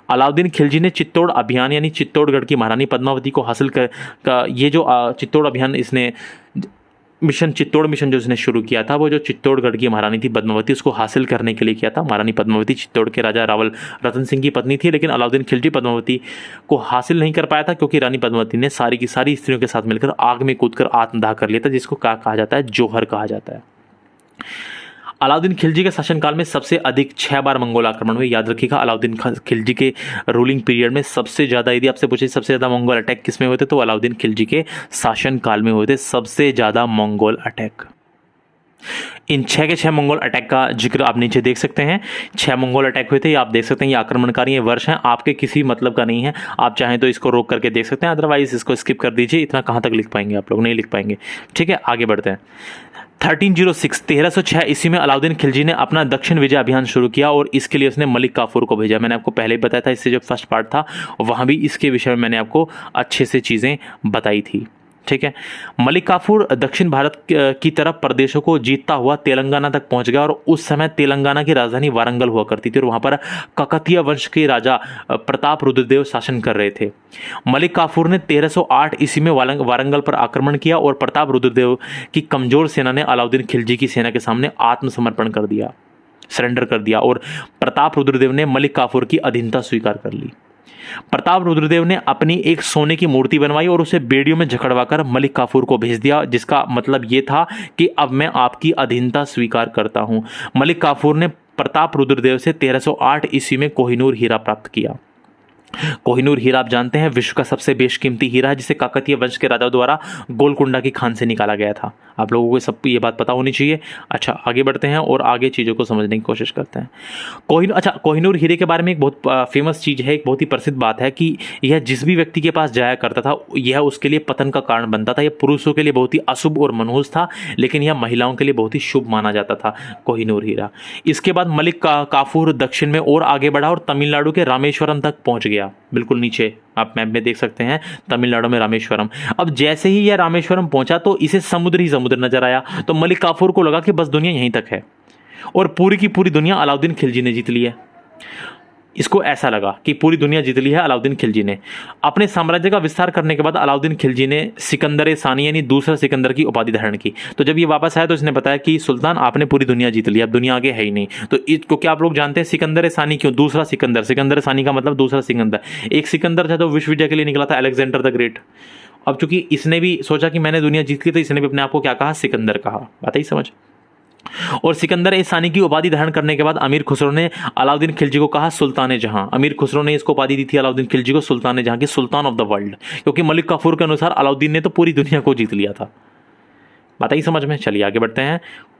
अलाउद्दीन खिलजी ने चित्तौड़ अभियान यानी चित्तौड़गढ़ की महारानी पद्मावती को हासिल कर ये जो चित्तौड़ अभियान इसने चित्तौड़ मिशन जो इसने शुरू किया था, वो जो चित्तौड़गढ़ की महारानी थी पद्मावती, उसको हासिल करने के लिए किया था। महारानी पद्मावती चित्तौड़ के राजा रावल रतन सिंह की पत्नी थी, लेकिन अलाउद्दीन खिलजी पद्मावती को हासिल नहीं कर पाया था, क्योंकि रानी पद्मावती ने सारी की सारी स्त्रियों के साथ मिलकर आग में कूदकर आत्मदाह कर लिया था, जिसको क्या कहा जाता है, जोहर कहा जाता है। अलाउद्दीन खिलजी के शासनकाल में सबसे अधिक 6 बार मंगोल आक्रमण हुए। याद रखिएगा, अलाउद्दीन खिलजी के रूलिंग पीरियड में सबसे ज़्यादा, यदि आपसे पूछे सबसे ज़्यादा मंगोल अटैक किस में हुए थे, तो अलाउद्दीन खिलजी के शासनकाल में हुए थे सबसे ज़्यादा मंगोल अटैक। इन 6 के 6 मंगोल अटैक का जिक्र आप नीचे देख सकते हैं। 6 मंगोल अटैक हुए थे, ये आप देख सकते हैं। ये आक्रमणकारी वर्ष हैं, आपके किसी मतलब का नहीं है। आप चाहें तो इसको रोक करके देख सकते हैं, अदरवाइज इसको स्किप कर दीजिए। इतना कहाँ तक लिख पाएंगे आप लोग, नहीं लिख पाएंगे। ठीक है, आगे बढ़ते हैं। 1306 ईस्वी में अलाउद्दीन खिलजी ने अपना दक्षिण विजय अभियान शुरू किया, और इसके लिए उसने मलिक काफूर को भेजा। मैंने आपको पहले ही बताया था, इससे जो फर्स्ट पार्ट था वहाँ भी इसके विषय में मैंने आपको अच्छे से चीज़ें बताई थी। ठीक है, मलिक काफूर दक्षिण भारत की तरफ प्रदेशों को जीतता हुआ तेलंगाना तक पहुंच गया, और उस समय तेलंगाना की राजधानी वारंगल हुआ करती थी, और वहां पर काकतीय वंश के राजा प्रताप रुद्रदेव शासन कर रहे थे। मलिक काफूर ने 1308 ईस्वी में वारंगल पर आक्रमण किया, और प्रताप रुद्रदेव की कमजोर सेना ने अलाउद्दीन खिलजी की सेना के सामने आत्मसमर्पण कर दिया, सरेंडर कर दिया, और प्रताप रुद्रदेव ने मलिक काफूर की अधीनता स्वीकार कर ली। प्रताप रुद्रदेव ने अपनी एक सोने की मूर्ति बनवाई और उसे बेड़ियों में जकड़वाकर मलिक काफूर को भेज दिया, जिसका मतलब यह था कि अब मैं आपकी अधीनता स्वीकार करता हूं। मलिक काफूर ने प्रताप रुद्रदेव से 1308 ईस्वी में कोहिनूर हीरा प्राप्त किया। कोहिनूर हीरा आप जानते हैं विश्व का सबसे बेशकीमती हीरा है, जिसे काकतीय वंश के राजाओं द्वारा गोलकुंडा की खान से निकाला गया था। आप लोगों को सब ये बात पता होनी चाहिए। अच्छा, आगे बढ़ते हैं और आगे चीज़ों को समझने की कोशिश करते हैं। कोहिनूर हीरे के बारे में एक बहुत फेमस चीज़ है, एक बहुत ही प्रसिद्ध बात है कि यह जिस भी व्यक्ति के पास जाया करता था, यह उसके लिए पतन का कारण बनता था। यह पुरुषों के लिए बहुत ही अशुभ और मनहूस था, लेकिन यह महिलाओं के लिए बहुत ही शुभ माना जाता था कोहिनूर हीरा। इसके बाद मलिक काफूर दक्षिण में और आगे बढ़ा और तमिलनाडु के रामेश्वरम तक पहुंच गया। बिल्कुल नीचे आप मैप में देख सकते हैं, तमिलनाडु में रामेश्वरम। अब जैसे ही यह रामेश्वरम पहुंचा तो इसे समुद्र ही समुद्र नजर आया, तो मलिक काफूर को लगा कि बस दुनिया यहीं तक है और पूरी की पूरी दुनिया अलाउद्दीन खिलजी ने जीत ली है। इसको ऐसा लगा कि पूरी दुनिया जीत ली है अलाउद्दीन खिलजी ने। अपने साम्राज्य का विस्तार करने के बाद अलाउद्दीन खिलजी ने सिकंदर सानी यानी दूसरा सिकंदर की उपाधि धारण की। तो जब ये वापस आया तो इसने बताया कि सुल्तान आपने पूरी दुनिया जीत ली, अब दुनिया आगे है ही नहीं। तो इसको क्या आप लोग जानते हैं सिकंदर सानी क्यों? दूसरा सिकंदर, सिकंदर सानी का मतलब दूसरा सिकंदर। एक सिकंदर था तो विश्व विजय के लिए निकला था, अलेक्जेंडर द ग्रेट। अब चूंकि इसने भी सोचा कि मैंने दुनिया जीत ली, तो इसने भी अपने आप को क्या कहा? सिकंदर कहा। बात ही समझ। और सिकंदर सानी की उपाधि धारण करने के बाद अमीर खुसरो ने अलाउद्दीन खिलजी को कहा सुल्तान जहां। अमीर खुसरो ने इसको उपाधि दी थी अलाउद्दीन खिलजी को सुल्तान जहां की, सुल्तान ऑफ द वर्ल्ड, क्योंकि मलिक काफूर के अनुसार अलाउद्दीन ने तो पूरी दुनिया को जीत लिया था। बात आई समझ में? चलिए आगे बढ़ते हैं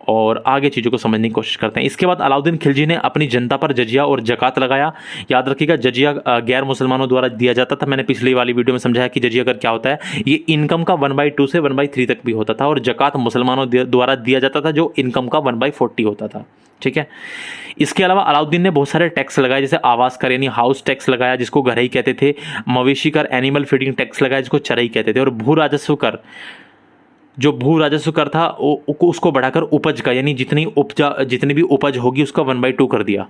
और आगे चीज़ों को समझने की कोशिश करते हैं। इसके बाद अलाउद्दीन खिलजी ने अपनी जनता पर जजिया और ज़कात लगाया। याद रखिएगा, जजिया गैर मुसलमानों द्वारा दिया जाता था। मैंने पिछली वाली वीडियो में समझाया कि जजिया कर क्या होता है। ये इनकम का 1/2 से 1/3 तक भी होता था, और ज़कात मुसलमानों द्वारा दिया जाता था जो इनकम का 1/40 होता था। ठीक है। इसके अलावा अलाउद्दीन ने बहुत सारे टैक्स लगाए, जैसे आवास कर यानी हाउस टैक्स लगाया जिसको गरई कहते थे, मवेशी कर एनिमल फीडिंग टैक्स लगाया जिसको चरई कहते थे, और भू राजस्व कर, जो भू राजस्व कर था उसको बढ़ाकर उपज का यानी जितनी भी उपज होगी उसका 1/2 कर दिया।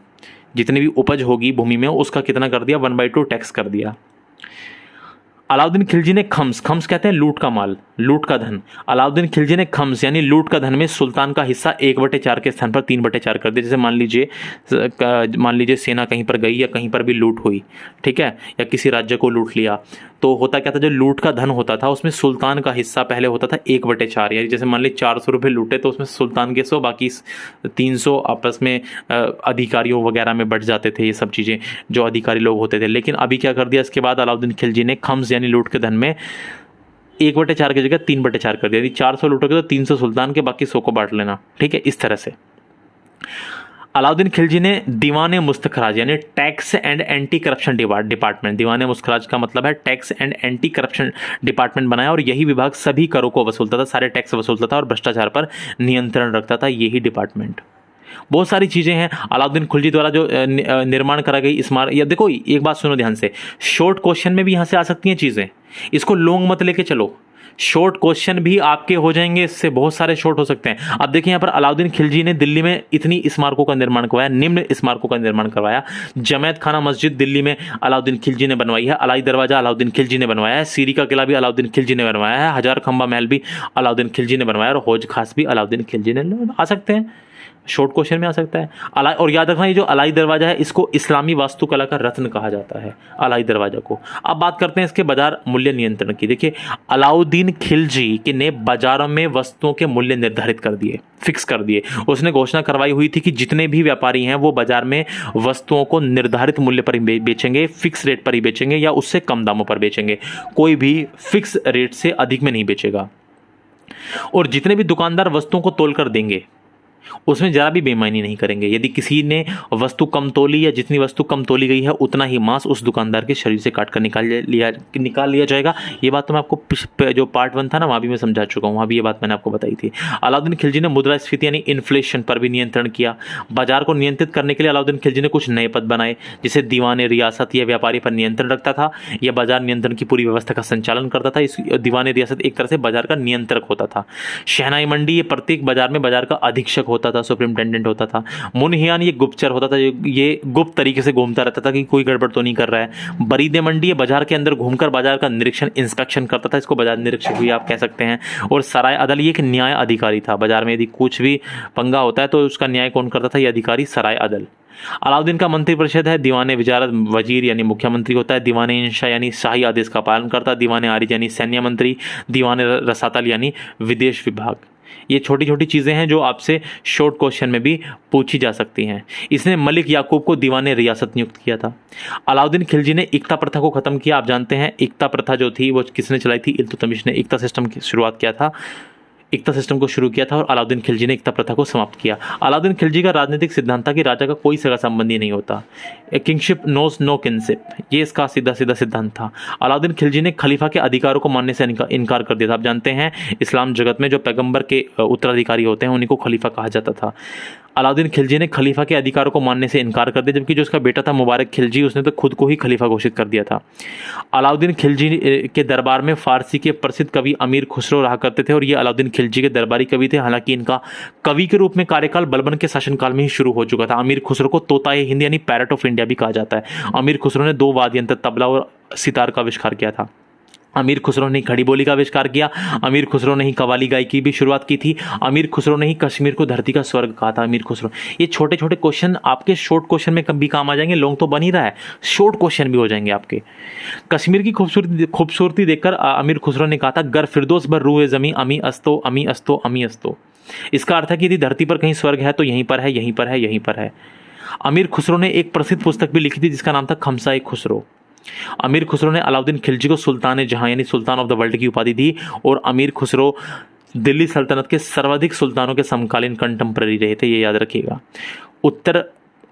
जितनी भी उपज होगी भूमि में उसका कितना कर दिया? 1/2 टैक्स कर दिया। अलाउद्दीन खिलजी ने खम्स कहते हैं लूट का माल, लूट का धन। अलाउद्दीन खिलजी ने खम्स यानी लूट का धन में सुल्तान का हिस्सा 1/4 के स्थान पर 3/4 कर दिया। जैसे मान लीजिए सेना कहीं पर गई या कहीं पर भी लूट हुई, ठीक है, या किसी राज्य को लूट लिया, तो होता क्या था, जो लूट का धन होता था उसमें सुल्तान का हिस्सा पहले होता था 1/4, यानी जैसे मान लीजिए 400 रुपये लूटे तो उसमें सुल्तान के 100, बाकी 300 आपस में अधिकारियों वगैरह में बढ़ जाते थे, ये सब चीज़ें जो अधिकारी लोग होते थे। लेकिन अभी क्या कर दिया, इसके बाद अलाउद्दीन खिलजी ने खम्स यानी लूट के धन में 1/4 की जगह 3/4 कर दिया। यदि 400 लूटोगे तो 300 सुल्तान के, बाकी 100 को बांट लेना। ठीक है, इस तरह से। अलाउद्दीन खिलजी ने दीवान मुस्तखराज यानी tax and anti corruption department, दीवान मुस्तखराज का मतलब है tax and anti corruption department बनाया, और यही विभाग सभी करों को वसूलता था, सारे टैक्स वसूलता था और भ्रष्टाचार पर नियंत्रण रखता था, यही डिपार्टमेंट। बहुत सारी चीज़ें हैं अलाउद्दीन खिलजी द्वारा जो निर्माण करा गई स्मारक। या देखो एक बात सुनो ध्यान से, शॉर्ट क्वेश्चन में भी यहाँ से आ सकती हैं चीज़ें, इसको लॉन्ग मत लेके चलो। शॉर्ट क्वेश्चन भी आपके हो जाएंगे, इससे बहुत सारे शॉर्ट हो सकते हैं। अब देखिए यहाँ पर अलाउद्दीन खिलजी ने दिल्ली में इतनी स्मारकों का निर्माण करवाया, निम्न स्मारकों का निर्माण करवाया। जमैत खाना मस्जिद दिल्ली में अलाउद्दीन खिलजी ने बनवाई है, अलाई दरवाजा अलाउद्दीन खिलजी ने बनवाया है, सीरी का किला भी अलाउद्दीन खिलजी ने बनवाया है, हजार खंबा महल भी अलाउद्दीन खिलजी ने बनवाया, और हौज खास भी अलाउद्दीन खिलजी ने। आ सकते हैं, शॉर्ट क्वेश्चन में आ सकता है। और याद रखना, ये जो अलाई दरवाजा है इसको इस्लामी वास्तुकला का रत्न कहा जाता है, अलाई दरवाजा को। अब बात करते हैं इसके बाजार मूल्य नियंत्रण की। देखिए अलाउद्दीन खिलजी ने बाजारों में वस्तुओं के मूल्य निर्धारित कर दिए, फिक्स कर दिए। उसने घोषणा करवाई हुई थी कि जितने भी व्यापारी हैं वो बाजार में वस्तुओं को निर्धारित मूल्य पर ही बेचेंगे, फिक्स रेट पर ही बेचेंगे या उससे कम दामों पर बेचेंगे, कोई भी फिक्स रेट से अधिक में नहीं बेचेगा। और जितने भी दुकानदार वस्तुओं को तोलकर देंगे उसमें जरा भी बेईमानी नहीं करेंगे। यदि किसी ने वस्तु कम तोली या जितनी वस्तु कम तोली गई है उतना ही मांस उस दुकानदार के शरीर से काटकर निकाल लिया जाएगा। ये बात तो मैं आपको जो पार्ट 1 था ना वहाँ भी मैं समझा चुका हूँ, वहाँ भी ये बात मैंने आपको बताई थी। अलाउद्दीन खिलजी ने मुद्रास्फीति यानी इन्फ्लेशन पर भी नियंत्रण किया। बाजार को नियंत्रित करने के लिए अलाउद्दीन खिलजी ने कुछ नए पद बनाए, जिसे दीवान रियासत या व्यापारी पर नियंत्रण रखता था। यह बाजार नियंत्रण की पूरी व्यवस्था का संचालन करता था। इस दीवान रियासत एक तरह से बाजार का नियंत्रक होता था। शहनाई मंडी, ये प्रत्येक बाजार में बाजार का अधीक्षक होता था, सुप्रिंटेंडेंट होता था। मुनहियान ये गुप्तचर होता था, ये गुप्त तरीके से घूमता रहता था कि कोई गड़बड़ तो नहीं कर रहा है। बरीदे मंडी, ये बाजार के अंदर घूमकर बाजार का निरीक्षण इंस्पेक्शन करता था, इसको बाजार निरीक्षक भी आप कह सकते हैं। और सराय अदल, ये एक न्याय अधिकारी था, बाजार में यदि कुछ भी पंगा होता है तो उसका न्याय कौन करता था? ये अधिकारी सराय अदल। अलाउद्दीन का मंत्रिपरिषद है, दीवान विजारत वजीर यानी मुख्यमंत्री होता है, दीवान इंशा यानी शाही आदेश का पालन करता है, दीवान आरिज यानी सैन्य मंत्री, दीवान रसातल यानी विदेश विभाग। ये छोटी छोटी चीज़ें हैं जो आपसे शॉर्ट क्वेश्चन में भी पूछी जा सकती हैं। इसने मलिक याकूब को दीवान रियासत नियुक्त किया था। अलाउद्दीन खिलजी ने इक्ता प्रथा को ख़त्म किया। आप जानते हैं इक्ता प्रथा जो थी वो किसने चलाई थी? इल्तुतमिश ने इक्ता सिस्टम की शुरुआत किया था, इक्ता सिस्टम को शुरू किया था, और अलाउद्दीन खिलजी ने इक्ता प्रथा को समाप्त किया। अलाउद्दीन खिलजी का राजनीतिक सिद्धांत था कि राजा का कोई सगा संबंधी नहीं होता, किंगशिप नोज नो किनशिप, ये इसका सीधा सीधा सिद्धांत था। अलाउद्दीन खिलजी ने खलीफा के अधिकारों को मानने से इनकार कर दिया था। आप जानते हैं इस्लाम जगत में जो पैगंबर के उत्तराधिकारी होते हैं उन्हीं को खलीफा कहा जाता था। अलाउद्दीन खिलजी ने खलीफा के अधिकारों को मानने से इनकार कर दिया, जबकि जो उसका बेटा था मुबारक खिलजी उसने तो खुद को ही खलीफा घोषित कर दिया था। अलाउद्दीन खिलजी के दरबार में फारसी के प्रसिद्ध कवि अमीर खुसरो रहा करते थे, और ये अलाउद्दीन खिलजी के दरबारी कवि थे। हालांकि इनका कवि के रूप में कार्यकाल बलबन के शासनकाल में ही शुरू हो चुका था। अमीर खुसरो को तोताए हिंद यानी पैरट ऑफ इंडिया भी कहा जाता है। अमीर खुसरो ने 2 वाद्य यंत्र तबला और सितार का आविष्कार किया था। अमीर खुसरो ने खड़ी बोली का आविष्कार किया। अमीर खुसरो ने ही कवाली गायकी की भी शुरुआत की थी। अमीर खुसरो ने ही कश्मीर को धरती का स्वर्ग कहा था। अमीर खुसरो, ये छोटे छोटे क्वेश्चन आपके शॉर्ट क्वेश्चन में कभी काम आ जाएंगे। लॉन्ग तो बन ही रहा है, शॉर्ट क्वेश्चन भी हो जाएंगे आपके। कश्मीर की खूबसूरती देखकर अमीर खुसरो ने कहा था, गर फिरदौस बर रूए ज़मी अमी अस्तो अमी अस्तो अमी अस्तो। इसका अर्थ है कि यदि धरती पर कहीं स्वर्ग है तो यहीं पर है, यहीं पर है, यहीं पर है। अमीर खुसरो ने एक प्रसिद्ध पुस्तक भी लिखी थी जिसका नाम था खमसा-ए खुसरो। अमीर खुसरो ने अलाउद्दीन खिलजी को सुल्तान जहां यानी सुल्तान ऑफ द वर्ल्ड की उपाधि दी, और अमीर खुसरो दिल्ली सल्तनत के सर्वाधिक सुल्तानों के समकालीन कंटेम्पररी रहे थे, ये याद रखिएगा। उत्तर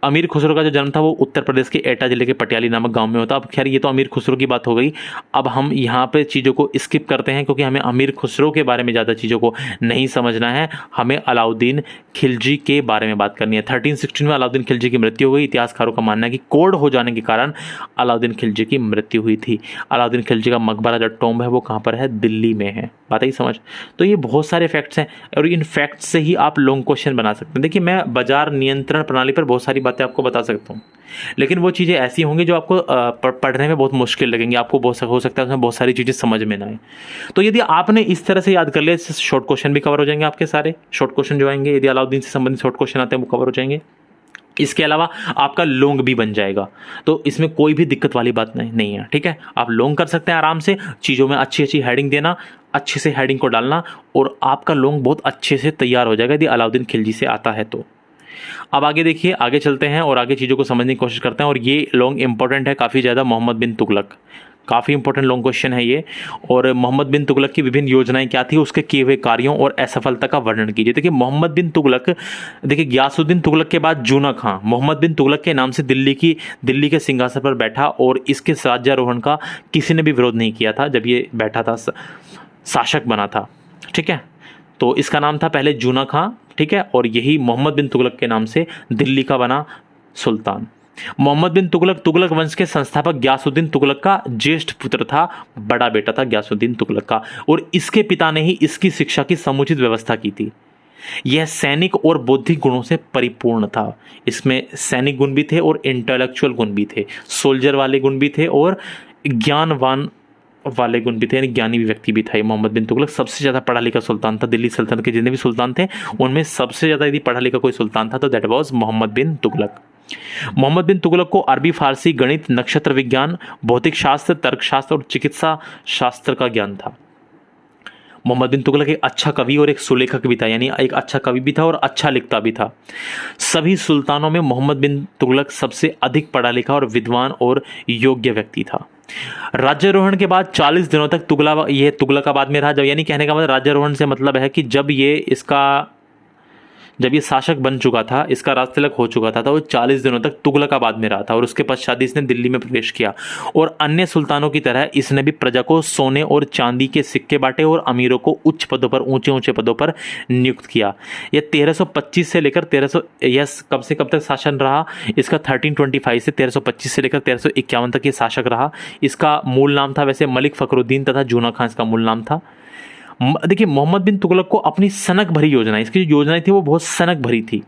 अमीर खुसरो का जो जन्म था वो उत्तर प्रदेश के एटा जिले के पटियाली नामक गांव में होता। अब खैर ये तो अमीर खुसरो की बात हो गई। अब हम यहाँ पे चीज़ों को स्किप करते हैं क्योंकि हमें अमीर खुसरो के बारे में ज़्यादा चीज़ों को नहीं समझना है, हमें अलाउद्दीन खिलजी के बारे में बात करनी है। 1316 में अलाउद्दीन खिलजी की मृत्यु हो गई। इतिहासकारों का मानना है कि कोढ़ हो जाने के कारण अलाउद्दीन खिलजी की मृत्यु हुई थी। अलाउद्दीन खिलजी का मकबरा जो टॉम्ब है वो कहाँ पर है? दिल्ली में है। बात ही समझ। तो ये बहुत सारे फैक्ट्स हैं और इन फैक्ट्स से ही आप लॉन्ग क्वेश्चन बना सकते हैं। देखिए, मैं बाजार नियंत्रण प्रणाली पर बहुत सारी बातें आपको बता सकता हूँ, लेकिन वो चीज़ें ऐसी होंगी जो आपको पढ़ने में बहुत मुश्किल लगेंगी, आपको बहुत हो सकता है उसमें बहुत सारी चीज़ें समझ में ना आए। तो यदि आपने इस तरह से याद कर लिया, शॉर्ट क्वेश्चन भी कवर हो जाएंगे आपके सारे। शॉर्ट क्वेश्चन जो आएंगे यदि अलाउद्दीन से संबंधित शॉर्ट क्वेश्चन आते हैं वो कवर हो जाएंगे। इसके अलावा आपका लॉन्ग भी बन जाएगा, तो इसमें कोई भी दिक्कत वाली बात नहीं है। ठीक है, आप लॉन्ग कर सकते हैं आराम से, चीज़ों में अच्छी अच्छी हेडिंग देना, अच्छे से हेडिंग को डालना और आपका लॉन्ग बहुत अच्छे से तैयार हो जाएगा यदि अलाउद्दीन खिलजी से आता है तो। अब आगे देखिए, आगे चलते हैं और आगे चीज़ों को समझने की कोशिश करते हैं। और ये लॉन्ग इंपॉर्टेंट है काफ़ी ज़्यादा। मोहम्मद बिन तुगलक, काफ़ी इंपॉर्टेंट लॉन्ग क्वेश्चन है ये। और मोहम्मद बिन तुगलक की विभिन्न योजनाएं क्या थी, उसके किए हुए कार्यों और असफलता का वर्णन कीजिए। देखिए, मोहम्मद बिन तुगलक, देखिए गयासुद्दीन तुगलक के बाद जूना खां मोहम्मद बिन तुगलक के नाम से दिल्ली के सिंहासन पर बैठा और इसके राज्यारोहण का किसी ने भी विरोध नहीं किया था जब ये बैठा था, शासक बना था। ठीक है, तो इसका नाम था पहले जूना खां। ठीक है, और यही मोहम्मद बिन तुगलक के नाम से दिल्ली का बना सुल्तान। मोहम्मद बिन तुगलक तुगलक वंश के संस्थापक गयासुद्दीन तुगलक का ज्येष्ठ पुत्र था, बड़ा बेटा था गयासुद्दीन तुगलक का, और इसके पिता ने ही इसकी शिक्षा की समुचित व्यवस्था की थी। यह सैनिक और बौद्धिक गुणों से परिपूर्ण था। इसमें सैनिक गुण भी थे और इंटेलेक्चुअल गुण भी थे, सोल्जर वाले गुण भी थे और ज्ञानवान वाले गुण भी थे, यानी ज्ञानी भी व्यक्ति भी था। ये मोहम्मद बिन तुगलक सबसे ज़्यादा पढ़ा लिखा सुल्तान था। दिल्ली सल्तनत के जितने भी सुल्तान थे उनमें सबसे ज़्यादा यदि पढ़ा लिखा कोई सुल्तान था तो दैट वाज मोहम्मद बिन तुगलक। मोहम्मद बिन तुगलक को अरबी, फारसी, गणित, नक्षत्र विज्ञान, भौतिक शास्त्र, तर्कशास्त्र और चिकित्सा शास्त्र का ज्ञान था। मोहम्मद बिन तुगलक एक अच्छा कवि और एक सुलेखक भी था, यानी एक अच्छा कवि भी था और अच्छा लिखता भी था। सभी सुल्तानों में मोहम्मद बिन तुगलक सबसे अधिक पढ़ा लिखा और विद्वान और योग्य व्यक्ति था। राज्यारोहण के बाद 40 दिनों तक तुगलकाबाद में रहा। जब, यानी कहने का मतलब राज्यारोहण से मतलब है कि जब ये शासक बन चुका था, इसका राजतिलक हो चुका था, तो वो 40 दिनों तक तुगलकाबाद में रहा था और उसके पश्चात इसने दिल्ली में प्रवेश किया। और अन्य सुल्तानों की तरह इसने भी प्रजा को सोने और चांदी के सिक्के बांटे और अमीरों को उच्च पदों पर, ऊंचे ऊंचे पदों पर नियुक्त किया। यह 1325 से लेकर 1300 यह कब से कब तक शासन रहा? इसका 1325 से 1325 से लेकर 1351 तक ये शासक रहा। इसका मूल नाम था वैसे मलिक फखरुद्दीन तथा जूना खां इसका मूल नाम था। देखिए, मोहम्मद बिन तुगलक को अपनी सनक भरी योजना, इसकी जो योजनाएं थी वो बहुत सनक भरी थी।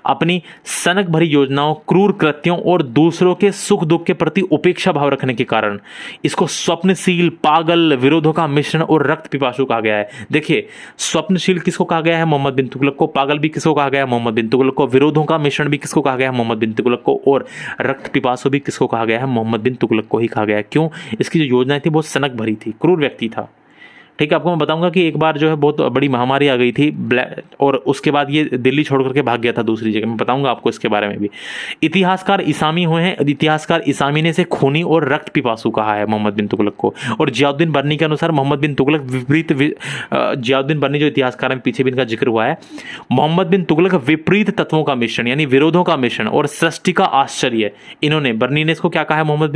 अपनी सनक भरी योजनाओं, क्रूर कृत्यों और दूसरों के सुख दुख के प्रति उपेक्षा भाव रखने के कारण इसको स्वप्नशील, पागल, विरोधों का मिश्रण और रक्त पिपासु कहा गया है। देखिए, स्वप्नशील किसको कहा गया है? मोहम्मद बिन तुगलक को। पागल भी किसको कहा गया है? मोहम्मद बिन तुगलक को। विरोधों का मिश्रण भी किसको कहा गया है? मोहम्मद बिन तुगलक को। और रक्त पिपासु भी किसको कहा गया है? मोहम्मद बिन तुगलक को ही कहा गया है। क्यों? इसकी जो योजनाएं थी बहुत सनक भरी थी, क्रूर व्यक्ति था। ठीक है, आपको मैं बताऊंगा कि एक बार जो है बहुत बड़ी महामारी आ गई थी और उसके बाद ये दिल्ली छोड़ करके भाग गया था दूसरी जगह। मैं बताऊंगा आपको इसके बारे में भी। इतिहासकार इसामी हुए हैं। इतिहासकार इसामी ने इसे खूनी और रक्त पिपासु कहा है मोहम्मद बिन तुगलक को। और जियाउद्दीन बर्नी के अनुसार मोहम्मद बिन तुगलक जियाउद्दीन बर्नी जो इतिहासकार है, पीछे भी इनका जिक्र हुआ है, मोहम्मद बिन तुगलक विपरीत तत्वों का मिश्रण, यानी विरोधों का मिश्रण और सृष्टि का आश्चर्य। इन्होंने, बर्नी ने इसको क्या कहा है? मोहम्मद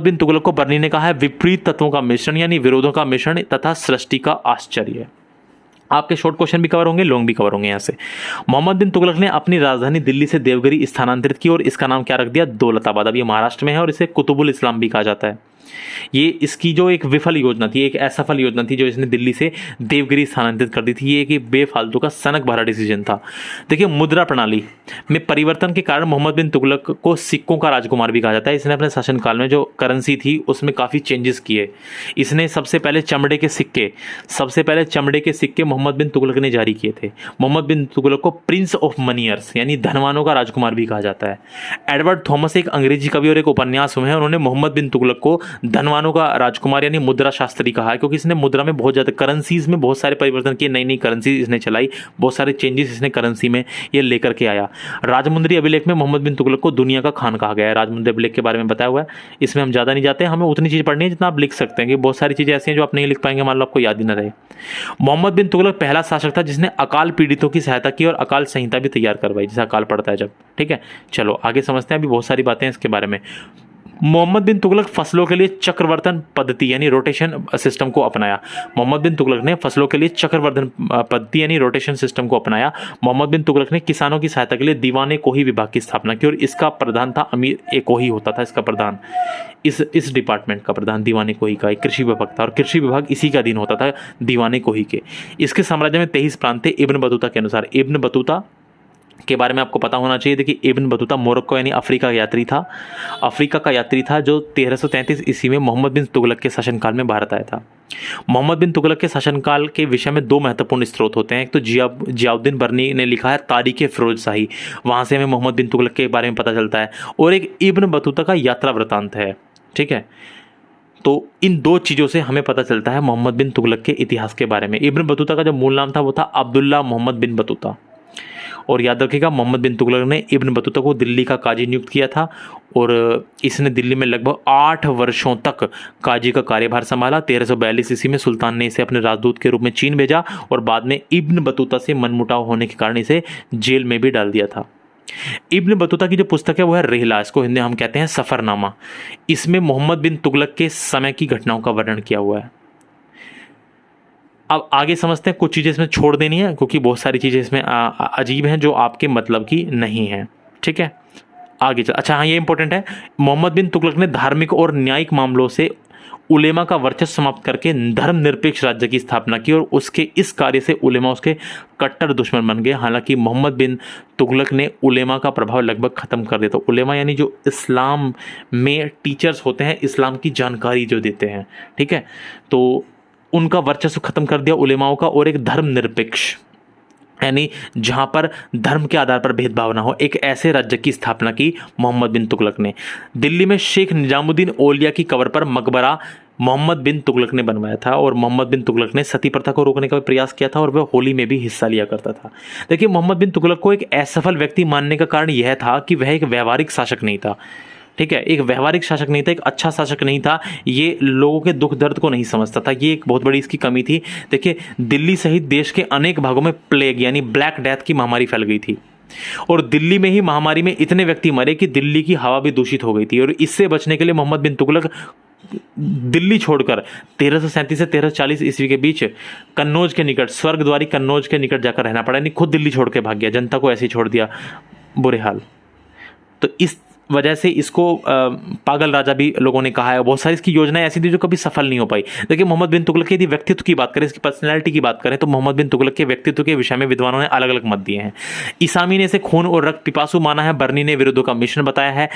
बिन तुगलक को बर्नी ने कहा है विपरीत तत्वों का मिश्रण, यानी विरोधों का मिश्रण तथा सृष्टि का आश्चर्य। आपके शॉर्ट क्वेश्चन भी कवर होंगे, लॉन्ग भी कवर होंगे यहाँ से। मोहम्मद बिन तुगलक ने अपनी राजधानी दिल्ली से देवगिरी स्थानांतरित की और इसका नाम क्या रख दिया? दौलताबाद। अब ये महाराष्ट्र में है और इसे कुतुबुल इस्लाम भी कहा जाता है। ये इसकी जो एक विफल योजना थी, एक असफल योजना थी जो इसने दिल्ली से देवगिरी स्थानांतरित कर दी थी। ये एक बेफालतू का सनक भरा डिसीजन था। देखिए, मुद्रा प्रणाली में परिवर्तन के कारण मोहम्मद बिन तुगलक को सिक्कों का राजकुमार भी कहा जाता है। इसने अपने शासनकाल में जो करेंसी थी उसमें काफ़ी चेंजेस किए। इसने सबसे पहले चमड़े के सिक्के मोहम्मद बिन तुगलक ने जारी किए थे। मोहम्मद बिन तुगलक को प्रिंस ऑफ मनियर्स, यानी धनवानों का राजकुमार भी कहा जाता है। एडवर्ड थॉमस एक अंग्रेजी कवि और एक उपन्यास हुए हैं। उन्होंने मोहम्मद बिन तुगलक को धनवानों का राजकुमार यानी मुद्रा शास्त्री कहा है, क्योंकि इसने मुद्रा में बहुत ज़्यादा करेंसीज में बहुत सारे परिवर्तन किए, नई नई करेंसी इसने चलाई, बहुत सारे चेंजेस इसने करेंसी में ये लेकर के आया। राजमुंद्री अभिलेख में मोहम्मद बिन तुगलक को दुनिया का खान कहा गया है। राजमुंद्री अभिलेख के बारे में बताया हुआ है, इसमें हम ज़्यादा नहीं जाते हैं, हमें उतनी चीज़ पढ़नी है जितना आप लिख सकते हैं, कि बहुत सारी चीज़ें ऐसी हैं जो आप नहीं लिख पाएंगे, मान लो आपको याद ही ना रहे। मोहम्मद बिन तुगलक पहला शासक था जिसने अकाल पीड़ितों की सहायता की और अकाल संहिता भी तैयार करवाई, जैसे अकाल पड़ता है जब। ठीक है, चलो आगे समझते हैं, अभी बहुत सारी बातें हैं इसके बारे में। मोहम्मद बिन तुगलक फसलों के लिए चक्रवर्धन पद्धति यानी रोटेशन सिस्टम को अपनाया। मोहम्मद बिन तुगलक ने फसलों के लिए चक्रवर्धन पद्धति यानी रोटेशन सिस्टम को अपनाया। मोहम्मद बिन तुगलक ने किसानों की सहायता के लिए दीवान कोही विभाग की स्थापना की और इसका प्रधान था अमीर कोही होता था इसका प्रधान। इस डिपार्टमेंट का प्रधान दीवान कोही का एक कृषि विभाग था और कृषि विभाग इसी का अधीन होता था, दीवान कोही के। इसके साम्राज्य में 23 प्रांत थे इब्न बतूता के अनुसार। इब्न बतूता के बारे में आपको पता होना चाहिए। देखिए, इब्न बतूता मोरक्को यानी अफ्रीका का यात्री था। अफ्रीका का यात्री था जो 1333 ईस्वी में मोहम्मद बिन तुगलक के शासनकाल में भारत आया था। मोहम्मद बिन तुगलक के शासनकाल के विषय में दो महत्वपूर्ण स्रोत होते हैं। एक तो जियाउद्दीन बर्नी ने लिखा है तारीख फिरोज शाही, वहाँ से हमें मोहम्मद बिन तुगलक के बारे में पता चलता है, और एक इब्न बतूता का यात्रा वृत्तांत है। ठीक है, तो इन दो चीज़ों से हमें पता चलता है मोहम्मद बिन तुगलक के इतिहास के बारे में। इब्न बतूता का जो मूल नाम था वो था अब्दुल्ला मोहम्मद बिन बतूता। और याद रखिएगा, मोहम्मद बिन तुगलक ने इब्न बतूता को दिल्ली का काजी नियुक्त किया था और इसने दिल्ली में लगभग 8 वर्षों तक काजी का कार्यभार संभाला। 1342 ईस्वी में सुल्तान ने इसे अपने राजदूत के रूप में चीन भेजा और बाद में इब्न बतूता से मनमुटाव होने के कारण इसे जेल में भी डाल दिया था। इब्न बतूता की जो पुस्तक है वो है रिहला, इसको हिंदी में हम कहते हैं सफरनामा। इसमें मोहम्मद बिन तुगलक के समय की घटनाओं का वर्णन किया हुआ है। अब आगे समझते हैं, कुछ चीज़ें इसमें छोड़ देनी है क्योंकि बहुत सारी चीज़ें इसमें अजीब हैं जो आपके मतलब की नहीं है। ठीक है, आगे चल। अच्छा हाँ, ये इंपॉर्टेंट है, मोहम्मद बिन तुगलक ने धार्मिक और न्यायिक मामलों से उलेमा का वर्चस्व समाप्त करके धर्मनिरपेक्ष राज्य की स्थापना की और उसके इस कार्य से उलेमा उसके कट्टर दुश्मन बन गए। हालांकि मोहम्मद बिन तुगलक ने उलेमा का प्रभाव लगभग खत्म कर दिया। तो उलेमा यानी जो इस्लाम में टीचर्स होते हैं, इस्लाम की जानकारी जो देते हैं, ठीक है, तो उनका वर्चस्व खत्म कर दिया उलेमाओं का, और एक धर्मनिरपेक्ष यानी जहां पर धर्म के आधार पर भेदभाव ना हो, एक ऐसे राज्य की स्थापना की मोहम्मद बिन तुगलक ने। दिल्ली में शेख निजामुद्दीन औलिया की कब्र पर मकबरा मोहम्मद बिन तुगलक ने बनवाया था और मोहम्मद बिन तुगलक ने सती प्रथा को रोकने का भी प्रयास किया था और वह होली में भी हिस्सा लिया करता था। देखिए, मोहम्मद बिन तुगलक को एक असफल व्यक्ति मानने का कारण यह था कि वह एक व्यवहारिक शासक नहीं था। ठीक है, एक व्यवहारिक शासक नहीं था, एक अच्छा शासक नहीं था, ये लोगों के दुख दर्द को नहीं समझता था, ये एक बहुत बड़ी इसकी कमी थी। देखिए, दिल्ली सहित देश के अनेक भागों में प्लेग यानी ब्लैक डेथ की महामारी फैल गई थी और दिल्ली में ही महामारी में इतने व्यक्ति मरे कि दिल्ली की हवा भी दूषित हो गई थी। और इससे बचने के लिए मोहम्मद बिन तुगलक दिल्ली छोड़कर 1337 से 1340 ईस्वी के बीच कन्नौज के निकट, स्वर्गद्वारी कन्नौज के निकट जाकर रहना पड़ा, नहीं खुद दिल्ली छोड़ के भाग गया, जनता को ऐसे ही छोड़ दिया, बुरे हाल। तो इस वजह से इसको पागल राजा भी लोगों ने कहा है। बहुत सारी इसकी योजनाएं ऐसी थी जो कभी सफल नहीं हो पाई। देखिए, मोहम्मद बिन तुगलक के यदि व्यक्तित्व की बात करें, इसकी पर्सनैलिटी की बात करें, तो मोहम्मद बिन तुगलक के व्यक्तित्व के विषय में विद्वानों ने अलग अलग मत दिए हैं। इसामी ने इसे खून और रक्त पिपासु माना है, बर्नी ने विरोधों का मिश्रण बताया है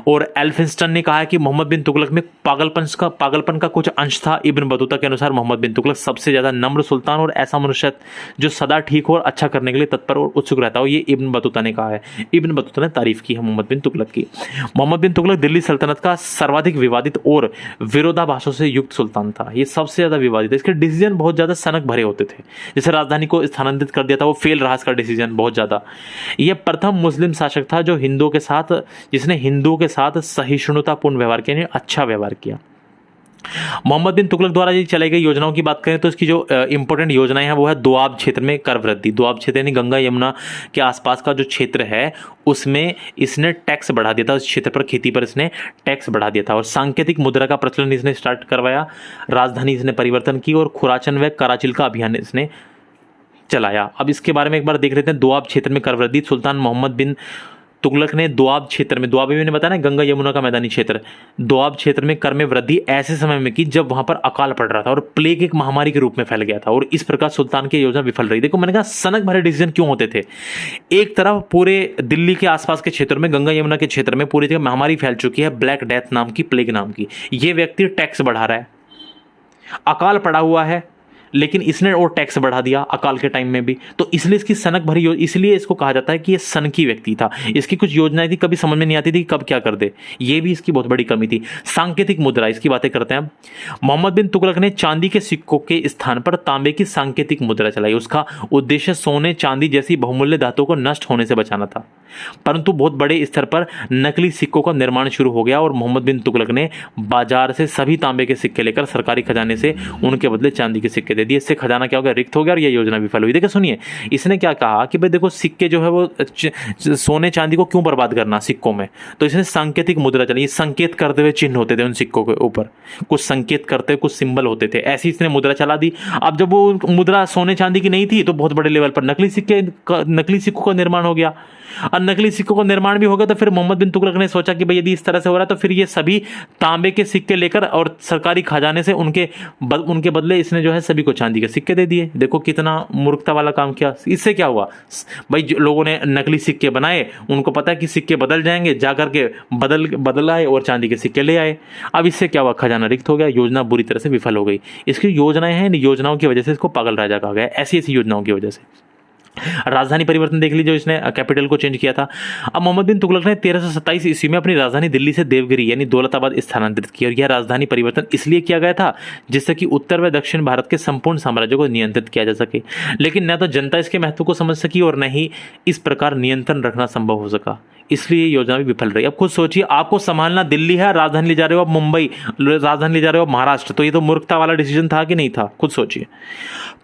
और एल्फिंस्टन ने कहा है कि मोहम्मद बिन तुगलक में पागलपन का कुछ अंश था। इब्न बतूता के अनुसार मोहम्मद बिन तुगलक सबसे ज्यादा नम्र सुल्तान और ऐसा मनुष्य जो सदा ठीक हो और अच्छा करने के लिए तत्पर और उत्सुक रहता हो, ये इब्न बतूता ने कहा है। इब्न बतूता ने तारीफ की है मोहम्मद बिन तुगलक की। मोहम्मद बिन तुगलक दिल्ली सल्तनत का सर्वाधिक विवादित और विरोधाभासों से युक्त सुल्तान था। ये सबसे ज्यादा विवादित है। इसके डिसीजन बहुत ज्यादा सनक भरे होते थे। जैसे राजधानी को स्थानांतरित कर दिया था, वो फेल रहा इसका डिसीजन बहुत ज्यादा। यह प्रथम मुस्लिम शासक था जो जिसने हिंदुओं के साथ सहिष्णुतापूर्ण व्यवहार किया, अच्छा व्यवहार किया। मोहम्मद बिन तुगलक द्वारा यदि चलाई गई योजनाओं की बात करें तो इसकी जो इंपॉर्टेंट योजनाएं हैं वो है दोआब क्षेत्र में कर वृद्धि। दोआब क्षेत्र यानी गंगा यमुना के आसपास का जो क्षेत्र है उसमें इसने टैक्स बढ़ा दिया था, उस क्षेत्र पर खेती पर इसने टैक्स बढ़ा दिया था। और सांकेतिक मुद्रा का प्रचलन इसने स्टार्ट करवाया। राजधानी इसने परिवर्तन की और खुराचन व कराचिल का अभियान इसने चलाया। अब इसके बारे में एक बार देख लेते हैं। दोआब क्षेत्र में कर वृद्धि। सुल्तान मोहम्मद बिन तुगलक ने दोआब क्षेत्र में, दोआब मैंने बताया ना गंगा यमुना का मैदानी क्षेत्र, दोआब क्षेत्र में कर में वृद्धि ऐसे समय में की जब वहां पर अकाल पड़ रहा था और प्लेग एक महामारी के रूप में फैल गया था और इस प्रकार सुल्तान की योजना विफल रही। देखो, मैंने कहा सनक भरे डिसीजन क्यों होते थे। एक तरफ पूरे दिल्ली के आसपास के क्षेत्र में, गंगा यमुना के क्षेत्र में पूरी जगह महामारी फैल चुकी है, ब्लैक डेथ नाम की, प्लेग नाम की। ये व्यक्ति टैक्स बढ़ा रहा है, अकाल पड़ा हुआ है, लेकिन इसने और टैक्स बढ़ा दिया अकाल के टाइम में भी, तो इसलिए इसकी सनक भरी इसलिए इसको कहा जाता है कि ये सनकी व्यक्ति था। इसकी कुछ योजनाएं थी, कभी समझ में नहीं आती थी कब क्या कर दे, ये भी इसकी बहुत बड़ी कमी थी। सांकेतिक मुद्रा, इसकी बातें करते हैं। मोहम्मद बिन तुगलक ने चांदी के सिक्कों के स्थान पर तांबे की सांकेतिक मुद्रा चलाई। उसका उद्देश्य सोने चांदी जैसी बहुमूल्य धातुओं को नष्ट होने से बचाना था। परंतु बहुत बड़े स्तर पर नकली सिक्कों का निर्माण शुरू हो गया और मोहम्मद बिन तुगलक ने बाजार से सभी तांबे के सिक्के लेकर सरकारी खजाने से उनके बदले चांदी के सिक्के दे दिए। इससे खजाना क्या हो गया, रिक्त हो गया और यह योजना विफल हुई। देखिए सुनिए, इसने क्या कहा कि भाई देखो सिक्के जो है वो सोने चांदी को क्यों बर्बाद करना सिक्कों में, तो इसने सांकेतिक मुद्रा चलाई। संकेत करते हुए चिन्ह होते थे उन सिक्कों के ऊपर, कुछ संकेत करते कुछ सिंबल होते थे, ऐसी इसने मुद्रा चला दी। अब जब वो मुद्रा सोने चांदी की नहीं थी तो बहुत बड़े लेवल पर नकली सिक्कों का निर्माण हो गया। और नकली सिक्कों का निर्माण भी हो गया तो फिर मोहम्मद बिन तुगलक ने सोचा कि भाई यदि इस तरह से हो रहा है तो फिर ये सभी तांबे के सिक्के लेकर और सरकारी खजाने से उनके बदले इसने जो है सभी को चांदी के सिक्के दे दिए। देखो कितना मूर्खता वाला काम किया। इससे क्या हुआ भाई, लोगों ने नकली सिक्के बनाए, उनको पता है कि सिक्के बदल जाएंगे, जाकर के बदल आए और चांदी के सिक्के ले आए। अब इससे क्या हुआ, खजाना रिक्त हो गया, योजना बुरी तरह से विफल हो गई। इसकी योजनाएं हैं, योजनाओं की वजह से इसको पागल राजा कहा गया, ऐसी ऐसी योजनाओं की वजह से। राजधानी परिवर्तन देख लीजिए, इसने कैपिटल को चेंज किया था। अब मोहम्मद बिन तुगलक ने 1327 ईस्वी में अपनी राजधानी दिल्ली से देवगिरी यानी दौलताबाद स्थानांतरित किया। और यह राजधानी परिवर्तन इसलिए किया गया था जिससे कि उत्तर व दक्षिण भारत के संपूर्ण साम्राज्य को नियंत्रित किया जा सके। लेकिन न तो जनता इसके महत्व को समझ सकी और न ही इस प्रकार नियंत्रण रखना संभव हो सका, इसलिए योजना भी विफल रही। अब खुद सोचिए, आपको संभालना दिल्ली है, राजधानी ले जा रहे हो आप मुंबई, राजधानी ले जा रहे हो महाराष्ट्र, तो ये तो मूर्खता वाला डिसीजन था कि नहीं था, खुद सोचिए।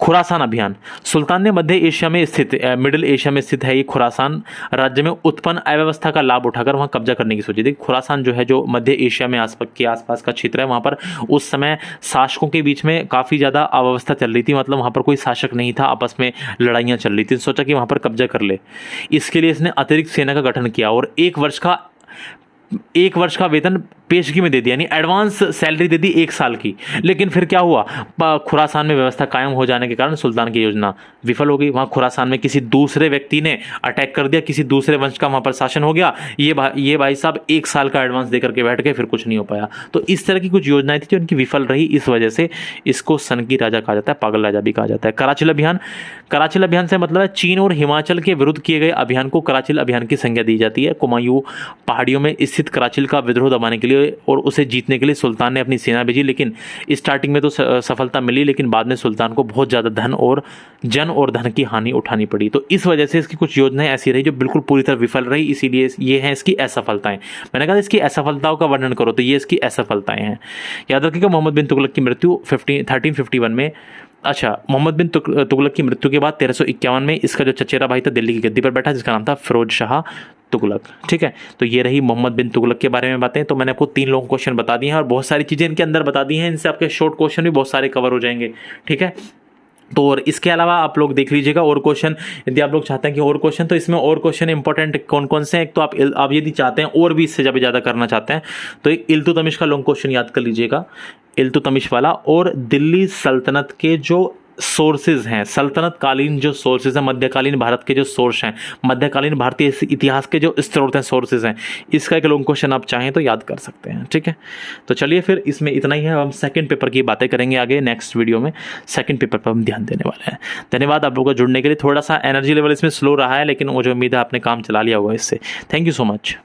खुरासान अभियान, सुल्तान ने मध्य एशिया में स्थित मिडिल एशिया में स्थित है ये खुरासान राज्य में उत्पन्न अव्यवस्था का लाभ उठाकर वहां कब्जा करने की सोची थी। खुरासान जो है जो मध्य एशिया में आसपास का क्षेत्र है, वहां पर उस समय शासकों के बीच में काफी ज्यादा अव्यवस्था चल रही थी, मतलब वहां पर कोई शासक नहीं था, आपस में लड़ाइयां चल रही थी। सोचा कि वहां पर कब्जा कर ले। इसके लिए इसने अतिरिक्त सेना का गठन किया और एक वर्ष का वेतन पेशगी में दे दिया, यानी एडवांस सैलरी दे दी 1 साल की। लेकिन फिर क्या हुआ, खुरासान में व्यवस्था कायम हो जाने के कारण सुल्तान की योजना विफल हो गई। वहां खुरासान में किसी दूसरे व्यक्ति ने अटैक कर दिया, किसी दूसरे वंश का वहां पर शासन हो गया। ये भाई साहब 1 साल का एडवांस देकर के बैठ गए, फिर कुछ नहीं हो पाया। तो इस तरह की कुछ योजनाएं थी जो उनकी विफल रही, इस वजह से इसको सनकी राजा कहा जाता है, पागल राजा भी कहा जाता है। कराचिल अभियान से मतलब है चीन और हिमाचल के विरुद्ध किए गए अभियान को कराचिल अभियान की संज्ञा दी जाती है। कुमायूं पहाड़ियों में स्थित कराचिल का विद्रोह दबाने के लिए और उसे जीतने के लिए सुल्तान ने अपनी सेना भेजी। लेकिन स्टार्टिंग में तो सफलता मिली, लेकिन बाद में सुल्तान को बहुत ज़्यादा जन और धन की हानि उठानी पड़ी। तो इस वजह से इसकी कुछ योजनाएं ऐसी रही जो बिल्कुल पूरी तरह विफल रही, इसीलिए ये हैं इसकी असफलताएं। मैंने कहा इसकी असफलताओं का वर्णन करो तो ये इसकी असफलताएं हैं। याद रखिएगा, मोहम्मद बिन तुगलक की मृत्यु 1351 में, मोहम्मद बिन तुगलक की मृत्यु के बाद 1351 में इसका जो चचेरा भाई था दिल्ली की गद्दी पर बैठा, जिसका नाम था फिरोज शाह तुगलक। ठीक है, तो ये रही मोहम्मद बिन तुगलक के बारे में बातें। तो मैंने आपको 3 लॉन्ग क्वेश्चन बता दिए हैं और बहुत सारी चीज़ें इनके अंदर बता दी हैं, इनसे आपके शॉर्ट क्वेश्चन भी बहुत सारे कवर हो जाएंगे। ठीक है, तो और इसके अलावा आप लोग देख लीजिएगा और क्वेश्चन, यदि आप लोग चाहते हैं कि और क्वेश्चन, तो इसमें और क्वेश्चन इंपॉर्टेंट कौन कौन से हैं। एक तो आप यदि चाहते हैं और भी इससे ज़्यादा करना चाहते हैं तो एक इल्तुतमिश का लॉन्ग क्वेश्चन याद कर लीजिएगा, इल्तुतमिश वाला। और दिल्ली सल्तनत के जो सोर्सेज हैं, सल्तनत कालीन जो सोर्सेज हैं, मध्यकालीन भारत के जो सोर्स हैं, मध्यकालीन भारतीय इतिहास के जो स्रोत हैं, सोर्सेज हैं, इसका एक लॉन्ग क्वेश्चन आप चाहें तो याद कर सकते हैं। ठीक है, तो चलिए फिर इसमें इतना ही है। हम सेकंड पेपर की बातें करेंगे आगे नेक्स्ट वीडियो में। सेकंड पेपर पर हम ध्यान देने वाले हैं। धन्यवाद आप लोगों को जुड़ने के लिए। थोड़ा सा एनर्जी लेवल इसमें स्लो रहा है, लेकिन मुझे उम्मीद है आपने काम चला लिया होगा इससे। Thank you so much.